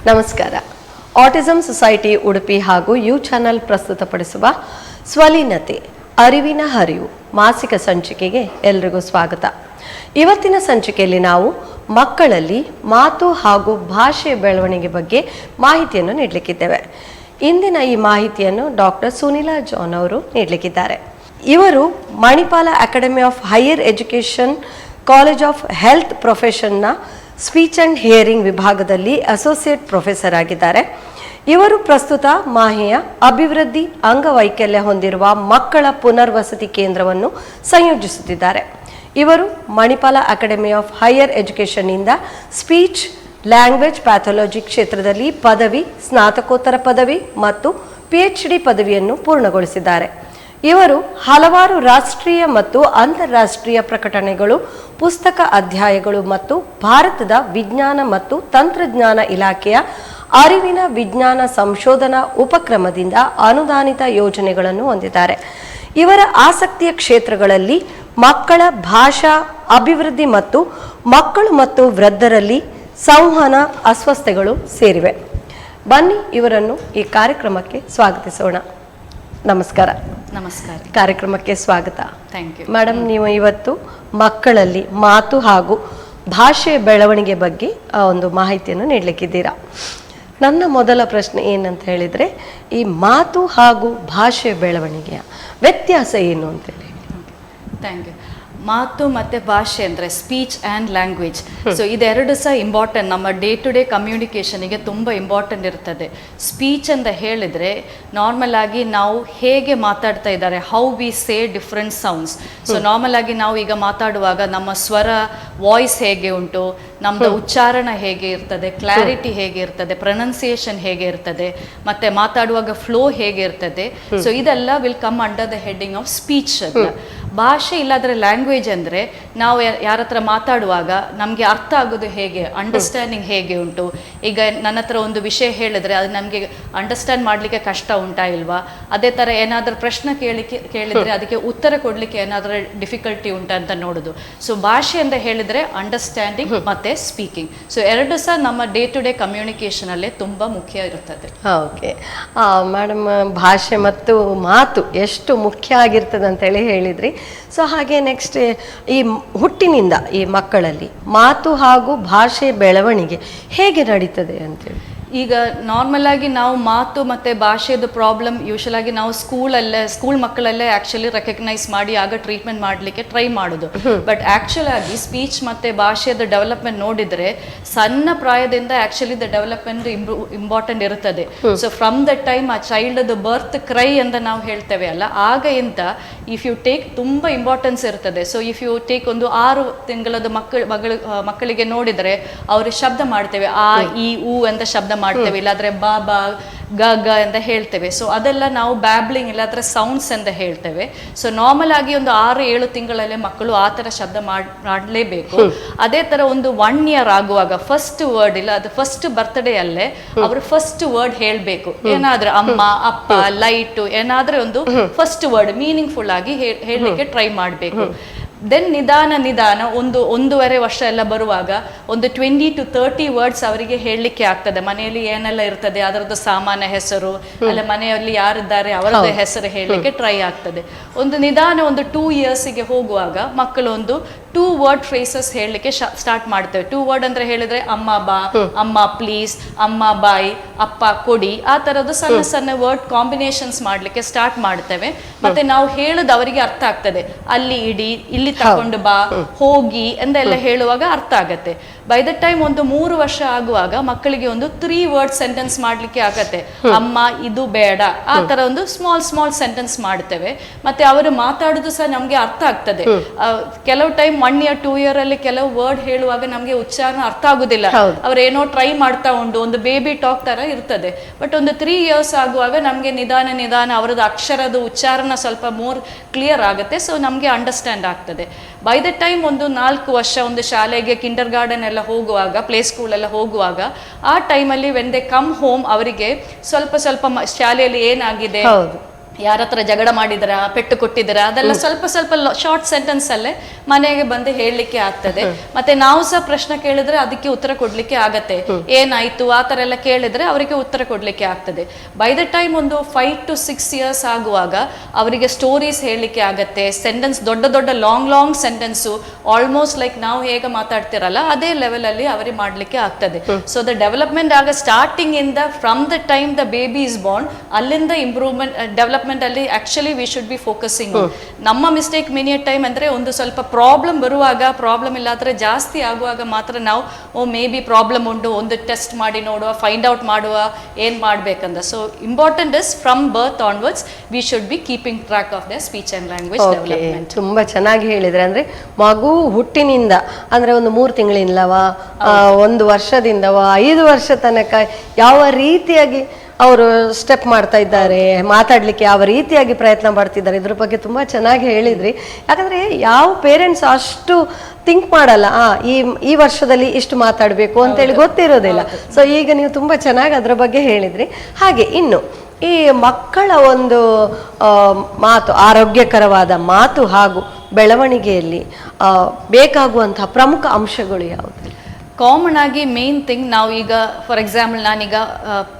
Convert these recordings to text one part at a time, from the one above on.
ನಮಸ್ಕಾರ. Autism society Udupi ಹಾಗೂ you channel ಪ್ರಸ್ತುತಪಡಿಸುವ ಸ್ವಲೀನತೆ ಅರಿವಿನ ಹರಿವು ಮಾಸಿಕ ಸಂಚಿಕೆಗೆ ಎಲ್ರಿಗೂ ಸ್ವಾಗತ. ಇವತ್ತಿನ ಸಂಚಿಕೆಯಲ್ಲಿ ನಾವು ಮಕ್ಕಳಲ್ಲಿ ಮಾತು ಹಾಗೂ ಭಾಷೆ ಬೆಳವಣಿಗೆ ಬಗ್ಗೆ ಮಾಹಿತಿಯನ್ನು ನೀಡಲಿಕ್ಕಿದ್ದೇವೆ. ಇಂದಿನ ಈ ಮಾಹಿತಿಯನ್ನು ಡಾಕ್ಟರ್ ಸುನಿಲಾ ಜಾನ್ ಅವರು ನೀಡಲಿಕ್ಕಿದ್ದಾರೆ. ಇವರು Manipal academy of higher education college of health ಪ್ರೊಫೆಷನ್ನ ಸ್ಪೀಚ್ ಆ್ಯಂಡ್ ಹಿಯರಿಂಗ್ ವಿಭಾಗದಲ್ಲಿ ಅಸೋಸಿಯೇಟ್ ಪ್ರೊಫೆಸರ್ ಆಗಿದ್ದಾರೆ. ಇವರು ಪ್ರಸ್ತುತ ಮಾಹೆಯ ಅಭಿವೃದ್ಧಿ ಅಂಗವೈಕಲ್ಯ ಹೊಂದಿರುವ ಮಕ್ಕಳ ಪುನರ್ವಸತಿ ಕೇಂದ್ರವನ್ನು ಸಂಯೋಜಿಸುತ್ತಿದ್ದಾರೆ. ಇವರು ಮಣಿಪಾಲ ಅಕಾಡೆಮಿ ಆಫ್ ಹೈಯರ್ ಎಜುಕೇಷನ್ನಿಂದ ಸ್ಪೀಚ್ ಲ್ಯಾಂಗ್ವೇಜ್ ಪ್ಯಾಥಾಲಜಿ ಕ್ಷೇತ್ರದಲ್ಲಿ ಪದವಿ, ಸ್ನಾತಕೋತ್ತರ ಪದವಿ ಮತ್ತು PhD ಪದವಿಯನ್ನು ಪೂರ್ಣಗೊಳಿಸಿದ್ದಾರೆ. ಇವರು ಹಲವಾರು ರಾಷ್ಟ್ರೀಯ ಮತ್ತು ಅಂತಾರಾಷ್ಟ್ರೀಯ ಪ್ರಕಟಣೆಗಳು, ಪುಸ್ತಕ ಅಧ್ಯಾಯಗಳು ಮತ್ತು ಭಾರತದ ವಿಜ್ಞಾನ ಮತ್ತು ತಂತ್ರಜ್ಞಾನ ಇಲಾಖೆಯ ಅರಿವಿನ ವಿಜ್ಞಾನ ಸಂಶೋಧನಾ ಉಪಕ್ರಮದಿಂದ ಅನುದಾನಿತ ಯೋಜನೆಗಳನ್ನು ಹೊಂದಿದ್ದಾರೆ. ಇವರ ಆಸಕ್ತಿಯ ಕ್ಷೇತ್ರಗಳಲ್ಲಿ ಮಕ್ಕಳ ಭಾಷಾ ಅಭಿವೃದ್ಧಿ ಮತ್ತು ಮಕ್ಕಳು ಮತ್ತು ವೃದ್ಧರಲ್ಲಿ ಸಂವಹನ ಅಸ್ವಸ್ಥತೆಗಳು ಸೇರಿವೆ. ಬನ್ನಿ ಇವರನ್ನು ಈ ಕಾರ್ಯಕ್ರಮಕ್ಕೆ ಸ್ವಾಗತಿಸೋಣ. ನಮಸ್ಕಾರ. ನಮಸ್ಕಾರ. ಕಾರ್ಯಕ್ರಮಕ್ಕೆ ಸ್ವಾಗತ. ಥ್ಯಾಂಕ್ ಯು ಮೇಡಮ್, ನೀವು ಇವತ್ತು ಮಕ್ಕಳಲ್ಲಿ ಮಾತು ಹಾಗೂ ಭಾಷೆ ಬೆಳವಣಿಗೆ ಬಗ್ಗೆ ಒಂದು ಮಾಹಿತಿಯನ್ನು ನೀಡಲಿಕ್ಕಿದ್ದೀರಾ. ನನ್ನ ಮೊದಲ ಪ್ರಶ್ನೆ ಏನಂತ ಹೇಳಿದರೆ, ಈ ಮಾತು ಹಾಗೂ ಭಾಷೆ ಬೆಳವಣಿಗೆಯ ವ್ಯತ್ಯಾಸ ಏನು ಅಂತೇಳಿ. Thank you. ಮಾತು ಮತ್ತು ಭಾಷೆ ಅಂದರೆ ಸ್ಪೀಚ್ ಆ್ಯಂಡ್ ಲ್ಯಾಂಗ್ವೇಜ್. ಸೊ ಇದೆರಡು ಸಹ ಇಂಪಾರ್ಟೆಂಟ್, ನಮ್ಮ ಡೇ ಟು ಡೇ ಕಮ್ಯುನಿಕೇಷನಿಗೆ ತುಂಬ ಇಂಪಾರ್ಟೆಂಟ್ ಇರ್ತದೆ. ಸ್ಪೀಚ್ ಅಂತ ಹೇಳಿದರೆ ನಾರ್ಮಲ್ ಆಗಿ ನಾವು ಹೇಗೆ ಮಾತಾಡ್ತಾ ಇದ್ದಾರೆ, how we say different sounds. So normal ಆಗಿ ನಾವು ಈಗ ಮಾತಾಡುವಾಗ ನಮ್ಮ ಸ್ವರ, ವಾಯ್ಸ್ ಹೇಗೆ ಉಂಟು, ನಮ್ಮದು ಉಚ್ಚಾರಣ ಹೇಗೆ ಇರ್ತದೆ, ಕ್ಲಾರಿಟಿ ಹೇಗೆ ಇರ್ತದೆ, ಪ್ರೊನೌನ್ಸಿಯೇಷನ್ ಹೇಗೆ ಇರ್ತದೆ, ಮತ್ತು ಮಾತಾಡುವಾಗ ಫ್ಲೋ ಹೇಗೆ ಇರ್ತದೆ. ಸೊ ಇದೆಲ್ಲ will come under the heading of speech ಅಂತ. ಭಾಷೆ ಇಲ್ಲಾಂದರೆ ಲ್ಯಾಂಗ್ವೇಜ್ ಅಂದರೆ ನಾವು ಯಾರ ಹತ್ರ ಮಾತಾಡುವಾಗ ನಮಗೆ ಅರ್ಥ ಆಗೋದು ಹೇಗೆ, ಅಂಡರ್ಸ್ಟ್ಯಾಂಡಿಂಗ್ ಹೇಗೆ ಉಂಟು. ಈಗ ನನ್ನ ಹತ್ರ ಒಂದು ವಿಷಯ ಹೇಳಿದ್ರೆ ಅದು ನಮಗೆ ಅಂಡರ್ಸ್ಟ್ಯಾಂಡ್ ಮಾಡಲಿಕ್ಕೆ ಕಷ್ಟ ಉಂಟಾ ಇಲ್ವಾ, ಅದೇ ಥರ ಏನಾದರೂ ಪ್ರಶ್ನೆ ಕೇಳಿದರೆ ಅದಕ್ಕೆ ಉತ್ತರ ಕೊಡಲಿಕ್ಕೆ ಏನಾದರೂ ಡಿಫಿಕಲ್ಟಿ ಉಂಟಾ ಅಂತ ನೋಡೋದು. ಸೊ ಭಾಷೆ ಅಂತ ಹೇಳಿದರೆ ಅಂಡರ್ಸ್ಟ್ಯಾಂಡಿಂಗ್ ಮತ್ತು ಸ್ಪೀಕಿಂಗ್. ಸೊ ಎರಡು ಸಹ ನಮ್ಮ ಡೇ ಟು ಡೇ ಕಮ್ಯುನಿಕೇಷನಲ್ಲೇ ತುಂಬ ಮುಖ್ಯ ಇರುತ್ತದೆ. ಓಕೆ ಮೇಡಮ್, ಭಾಷೆ ಮತ್ತು ಮಾತು ಎಷ್ಟು ಮುಖ್ಯ ಆಗಿರ್ತದೆ ಅಂತೇಳಿ ಹೇಳಿದ್ರಿ. ಸೊ ಹಾಗೆ ನೆಕ್ಸ್ಟ್, ಈ ಹುಟ್ಟಿನಿಂದ ಈ ಮಕ್ಕಳಲ್ಲಿ ಮಾತು ಹಾಗೂ ಭಾಷೆ ಬೆಳವಣಿಗೆ ಹೇಗೆ ನಡೀತದೆ ಅಂತೇಳಿ. ಈಗ ನಾರ್ಮಲ್ ಆಗಿ ನಾವು ಮಾತು ಮತ್ತು ಭಾಷೆದು ಪ್ರಾಬ್ಲಮ್ ಯೂಶಲ್ ಆಗಿ ನಾವು ಸ್ಕೂಲ್ ಮಕ್ಕಳಲ್ಲೇ ಆ್ಯಕ್ಚುಲಿ ರೆಕಗ್ನೈಸ್ ಮಾಡಿ ಆಗ ಟ್ರೀಟ್ಮೆಂಟ್ ಮಾಡಲಿಕ್ಕೆ ಟ್ರೈ ಮಾಡೋದು. ಬಟ್ ಆ್ಯಕ್ಚುಲ್ ಆಗಿ ಸ್ಪೀಚ್ ಮತ್ತು ಭಾಷೆದು ಡೆವಲಪ್ಮೆಂಟ್ ನೋಡಿದರೆ ಸಣ್ಣ ಪ್ರಾಯದಿಂದ ಆ್ಯಕ್ಚುಲಿ ದ ಡೆವಲಪ್ಮೆಂಟ್ ಇಂಪಾರ್ಟೆಂಟ್ ಇರುತ್ತದೆ. ಸೊ ಫ್ರಮ್ ದ ಟೈಮ್ ಆ ಚೈಲ್ಡ್ದು ಬರ್ತ್ ಕ್ರೈ ಅಂತ ನಾವು ಹೇಳ್ತೇವೆ ಅಲ್ಲ, ಆಗ ಇಂತ ಇಫ್ ಯು ಟೇಕ್ ತುಂಬ ಇಂಪಾರ್ಟೆನ್ಸ್ ಇರ್ತದೆ. ಸೊ ಇಫ್ ಯು ಟೇಕ್ ಒಂದು 6 ತಿಂಗಳದ್ದು ಮಕ್ಕಳಿಗೆ ನೋಡಿದರೆ ಅವರು ಶಬ್ದ ಮಾಡ್ತೇವೆ, ಆ ಈ ಊ ಅಂತ ಶಬ್ದ ಮಾಡ್ತೇವೆ, ಇಲ್ಲಾಂದ್ರೆ ಬಾ ಬಾ ಗ ಗ ಅಂತ ಹೇಳ್ತೇವೆ. ಸೊ ಅದೆಲ್ಲ ನಾವು ಬ್ಯಾಬ್ಲಿಂಗ್ ಇಲ್ಲಾಂದ್ರೆ ಸೌಂಡ್ಸ್ ಅಂತ ಹೇಳ್ತೇವೆ. ಸೊ ನಾರ್ಮಲ್ ಆಗಿ ಒಂದು 6-7 ತಿಂಗಳಲ್ಲೇ ಮಕ್ಕಳು ಆ ಥರ ಶಬ್ದ ಮಾಡಲೇಬೇಕು. ಅದೇ ಥರ ಒಂದು 1 year ಆಗುವಾಗ ಫಸ್ಟ್ ವರ್ಡ್ ಇಲ್ಲ, ಅದು ಫಸ್ಟ್ ಬರ್ತ್ಡೇ ಅಲ್ಲೇ ಅವರು ಫಸ್ಟ್ ವರ್ಡ್ ಹೇಳಬೇಕು. ಏನಾದ್ರೂ ಅಮ್ಮ, ಅಪ್ಪ, ಲೈಟು, ಏನಾದ್ರೂ ಒಂದು ಫಸ್ಟ್ ವರ್ಡ್ ಮೀನಿಂಗ್ಫುಲ್ ಆಗಿ ಹೇಳಲಿಕ್ಕೆ ಟ್ರೈ ಮಾಡಬೇಕು. ದೆನ್ ನಿಧಾನ ಒಂದು 1.5 ವರ್ಷ ಎಲ್ಲ ಬರುವಾಗ ಒಂದು 20 to 30 ವರ್ಡ್ಸ್ ಅವರಿಗೆ ಹೇಳಲಿಕ್ಕೆ ಆಗ್ತದೆ. ಮನೆಯಲ್ಲಿ ಏನೆಲ್ಲ ಇರ್ತದೆ ಅದರದ್ದು ಸಾಮಾನ್ಯ ಹೆಸರು, ಅಲ್ಲ ಮನೆಯಲ್ಲಿ ಯಾರಿದ್ದಾರೆ ಅವರದ್ದು ಹೆಸರು ಹೇಳಲಿಕ್ಕೆ ಟ್ರೈ ಆಗ್ತದೆ. ಒಂದು ನಿಧಾನ ಒಂದು 2 yearsಗೆ ಹೋಗುವಾಗ ಮಕ್ಕಳು ಒಂದು 2 word phrases ಹೇಳಲಿಕ್ಕೆ ಸ್ಟಾರ್ಟ್ ಮಾಡ್ತೇವೆ. 2 word ಅಂದ್ರೆ ಹೇಳಿದ್ರೆ ಅಮ್ಮ ಬಾ, ಅಮ್ಮ ಪ್ಲೀಸ್, ಅಮ್ಮ ಬಾಯ್, ಅಪ್ಪ ಕೊಡಿ, ಆ ಥರದ್ದು ಸಣ್ಣ ವರ್ಡ್ ಕಾಂಬಿನೇಷನ್ಸ್ ಮಾಡಲಿಕ್ಕೆ ಸ್ಟಾರ್ಟ್ ಮಾಡ್ತೇವೆ. ಮತ್ತೆ ನಾವು ಹೇಳೋದು ಅವರಿಗೆ ಅರ್ಥ ಆಗ್ತದೆ. ಅಲ್ಲಿ ಇಡಿ, ಇಲ್ಲಿ ತಕೊಂಡು ಬಾ, ಹೋಗಿ ಎಂದೆಲ್ಲ ಹೇಳುವಾಗ ಅರ್ಥ ಆಗತ್ತೆ. ಬೈ ದ ಟೈಮ್ ಒಂದು 3 ವರ್ಷ ಆಗುವಾಗ ಮಕ್ಕಳಿಗೆ ಒಂದು 3 word ಸೆಂಟೆನ್ಸ್ ಮಾಡ್ಲಿಕ್ಕೆ ಆಗತ್ತೆ. ಅಮ್ಮ ಇದು ಬೇಡ, ಆ ತರ ಒಂದು ಸ್ಮಾಲ್ ಸೆಂಟೆನ್ಸ್ ಮಾಡ್ತೇವೆ. ಮತ್ತೆ ಅವರು ಮಾತಾಡೋದು ಸಹ ನಮ್ಗೆ ಅರ್ಥ ಆಗ್ತದೆ. ಕೆಲವು ಟೈಮ್ 1 year 2 year ಅಲ್ಲಿ ಕೆಲವು ವರ್ಡ್ ಹೇಳುವಾಗ ನಮ್ಗೆ ಉಚ್ಚಾರ ಅರ್ಥ ಆಗುದಿಲ್ಲ, ಅವ್ರೇನೋ ಟ್ರೈ ಮಾಡ್ತಾ ಉಂಟು, ಒಂದು ಬೇಬಿ ಟಾಕ್ ತರ ಇರ್ತದೆ. ಬಟ್ ಒಂದು 3 years ಆಗುವಾಗ ನಮ್ಗೆ ನಿಧಾನ ಅವರದ್ದು ಅಕ್ಷರದ ಉಚ್ಚಾರಣ ಸ್ವಲ್ಪ ಮೋರ್ ಕ್ಲಿಯರ್ ಆಗುತ್ತೆ. ಸೊ ನಮ್ಗೆ ಅಂಡರ್ಸ್ಟ್ಯಾಂಡ್ ಆಗ್ತದೆ. ಬೈ ದ ಟೈಮ್ ಒಂದು 4 ವರ್ಷ ಒಂದು ಶಾಲೆಗೆ ಕಿಂಡರ್ ಗಾರ್ಡನ್ ಎಲ್ಲ ಹೋಗುವಾಗ, ಪ್ಲೇ ಸ್ಕೂಲ್ ಎಲ್ಲ ಹೋಗುವಾಗ, ಆ ಟೈಮಲ್ಲಿ ವೆನ್ ದೇ ಕಮ್ ಹೋಮ್ ಅವರಿಗೆ ಸ್ವಲ್ಪ ಶಾಲೆಯಲ್ಲಿ ಏನಾಗಿದೆ, ಯಾರ ಹತ್ರ ಜಗಳ ಮಾಡಿದ್ರ, ಪೆಟ್ಟು ಕೊಟ್ಟಿದ್ದೀರ, ಅದೆಲ್ಲ ಸ್ವಲ್ಪ ಸ್ವಲ್ಪ ಶಾರ್ಟ್ ಸೆಂಟೆನ್ಸ್ ಅಲ್ಲೇ ಮನೆಗೆ ಬಂದು ಹೇಳಲಿಕ್ಕೆ ಆಗ್ತದೆ. ಮತ್ತೆ ನಾವು ಸಹ ಪ್ರಶ್ನೆ ಕೇಳಿದ್ರೆ ಅದಕ್ಕೆ ಉತ್ತರ ಕೊಡ್ಲಿಕ್ಕೆ ಆಗತ್ತೆ. ಏನಾಯ್ತು ಆ ತರ ಎಲ್ಲ ಕೇಳಿದ್ರೆ ಅವರಿಗೆ ಉತ್ತರ ಕೊಡ್ಲಿಕ್ಕೆ ಆಗ್ತದೆ. ಬೈ ದ ಟೈಮ್ ಒಂದು 5 to 6 years ಆಗುವಾಗ ಅವರಿಗೆ ಸ್ಟೋರೀಸ್ ಹೇಳಲಿಕ್ಕೆ ಆಗತ್ತೆ. ಸೆಂಟೆನ್ಸ್ ದೊಡ್ಡ ದೊಡ್ಡ ಲಾಂಗ್ ಸೆಂಟೆನ್ಸು ಆಲ್ಮೋಸ್ಟ್ ಲೈಕ್ ನಾವು ಹೇಗೆ ಮಾತಾಡ್ತಿರಲ್ಲ ಅದೇ ಲೆವೆಲ್ ಅಲ್ಲಿ ಅವರಿಗೆ ಮಾಡ್ಲಿಕ್ಕೆ ಆಗ್ತದೆ. ಸೊ ದ ಡೆವಲಪ್ಮೆಂಟ್ ಆಗ ಸ್ಟಾರ್ಟಿಂಗ್ ಇಂದ from the time the baby is Born ಅಲ್ಲಿಂದ ಇಂಪ್ರೂವ್ಮೆಂಟ್ ಡೆವಲಪ್ಮೆಂಟ್ ಅಲ್ಲಿ actually we should be focusing. ನಮ್ಮ ಮಿಸ್ಟೇಕ್ ಮಿನಿ ಟೈಮ್ ಅಂದ್ರೆ ಒಂದು ಸ್ವಲ್ಪ ಪ್ರಾಬ್ಲಮ್ ಬರುವಾಗ, ಪ್ರಾಬ್ಲಮ್ ಇಲ್ಲಾದ್ರೆ ಜಾಸ್ತಿ ಆಗುವಾಗ ಮಾತ್ರ ನಾವು ಮೇ ಬಿ ಪ್ರಾಬ್ಲಮ್ ಉಂಟು, ಒಂದು ಟೆಸ್ಟ್ ಮಾಡಿ ನೋಡುವ, ಫೈಂಡ್ ಔಟ್ ಮಾಡುವ ಏನ್ ಮಾಡ್ಬೇಕಂತ. So important is from birth onwards we should be keeping track of the speech and language development. ತುಂಬಾ ಚೆನ್ನಾಗಿ ಹೇಳಿದ್ರೆ, ಅಂದ್ರೆ ಮಗು ಹುಟ್ಟಿನಿಂದ ಅಂದ್ರೆ ಒಂದು 3 ತಿಂಗಳಿಂದವ, 1 ವರ್ಷದಿಂದವ, 5 ವರ್ಷ ತನಕ ಯಾವ ರೀತಿಯಾಗಿ ಅವರು ಸ್ಟೆಪ್ ಮಾಡ್ತಾ ಇದ್ದಾರೆ, ಮಾತಾಡ್ಲಿಕ್ಕೆ ಯಾವ ರೀತಿಯಾಗಿ ಪ್ರಯತ್ನ ಪಡ್ತಿದ್ದಾರೆ, ಇದ್ರ ಬಗ್ಗೆ ತುಂಬಾ ಚೆನ್ನಾಗಿ ಹೇಳಿದ್ರಿ. ಯಾಕಂದ್ರೆ ಯಾವ ಪೇರೆಂಟ್ಸ್ ಅಷ್ಟು ಥಿಂಕ್ ಮಾಡಲ್ಲ, ಈ ವರ್ಷದಲ್ಲಿ ಇಷ್ಟು ಮಾತಾಡಬೇಕು ಅಂತೇಳಿ ಗೊತ್ತಿರೋದಿಲ್ಲ. ಸೊ ಈಗ ನೀವು ತುಂಬಾ ಚೆನ್ನಾಗಿ ಅದ್ರ ಬಗ್ಗೆ ಹೇಳಿದ್ರಿ. ಹಾಗೆ ಇನ್ನು ಈ ಮಕ್ಕಳ ಒಂದು ಮಾತು, ಆರೋಗ್ಯಕರವಾದ ಮಾತು ಹಾಗೂ ಬೆಳವಣಿಗೆಯಲ್ಲಿ ಬೇಕಾಗುವಂತಹ ಪ್ರಮುಖ ಅಂಶಗಳು ಯಾವುದು? ಕಾಮನ್ ಆಗಿ ಮೇನ್ ಥಿಂಗ್ ನಾವು ಈಗ ಫಾರ್ ಎಕ್ಸಾಂಪಲ್ ನಾನೀಗ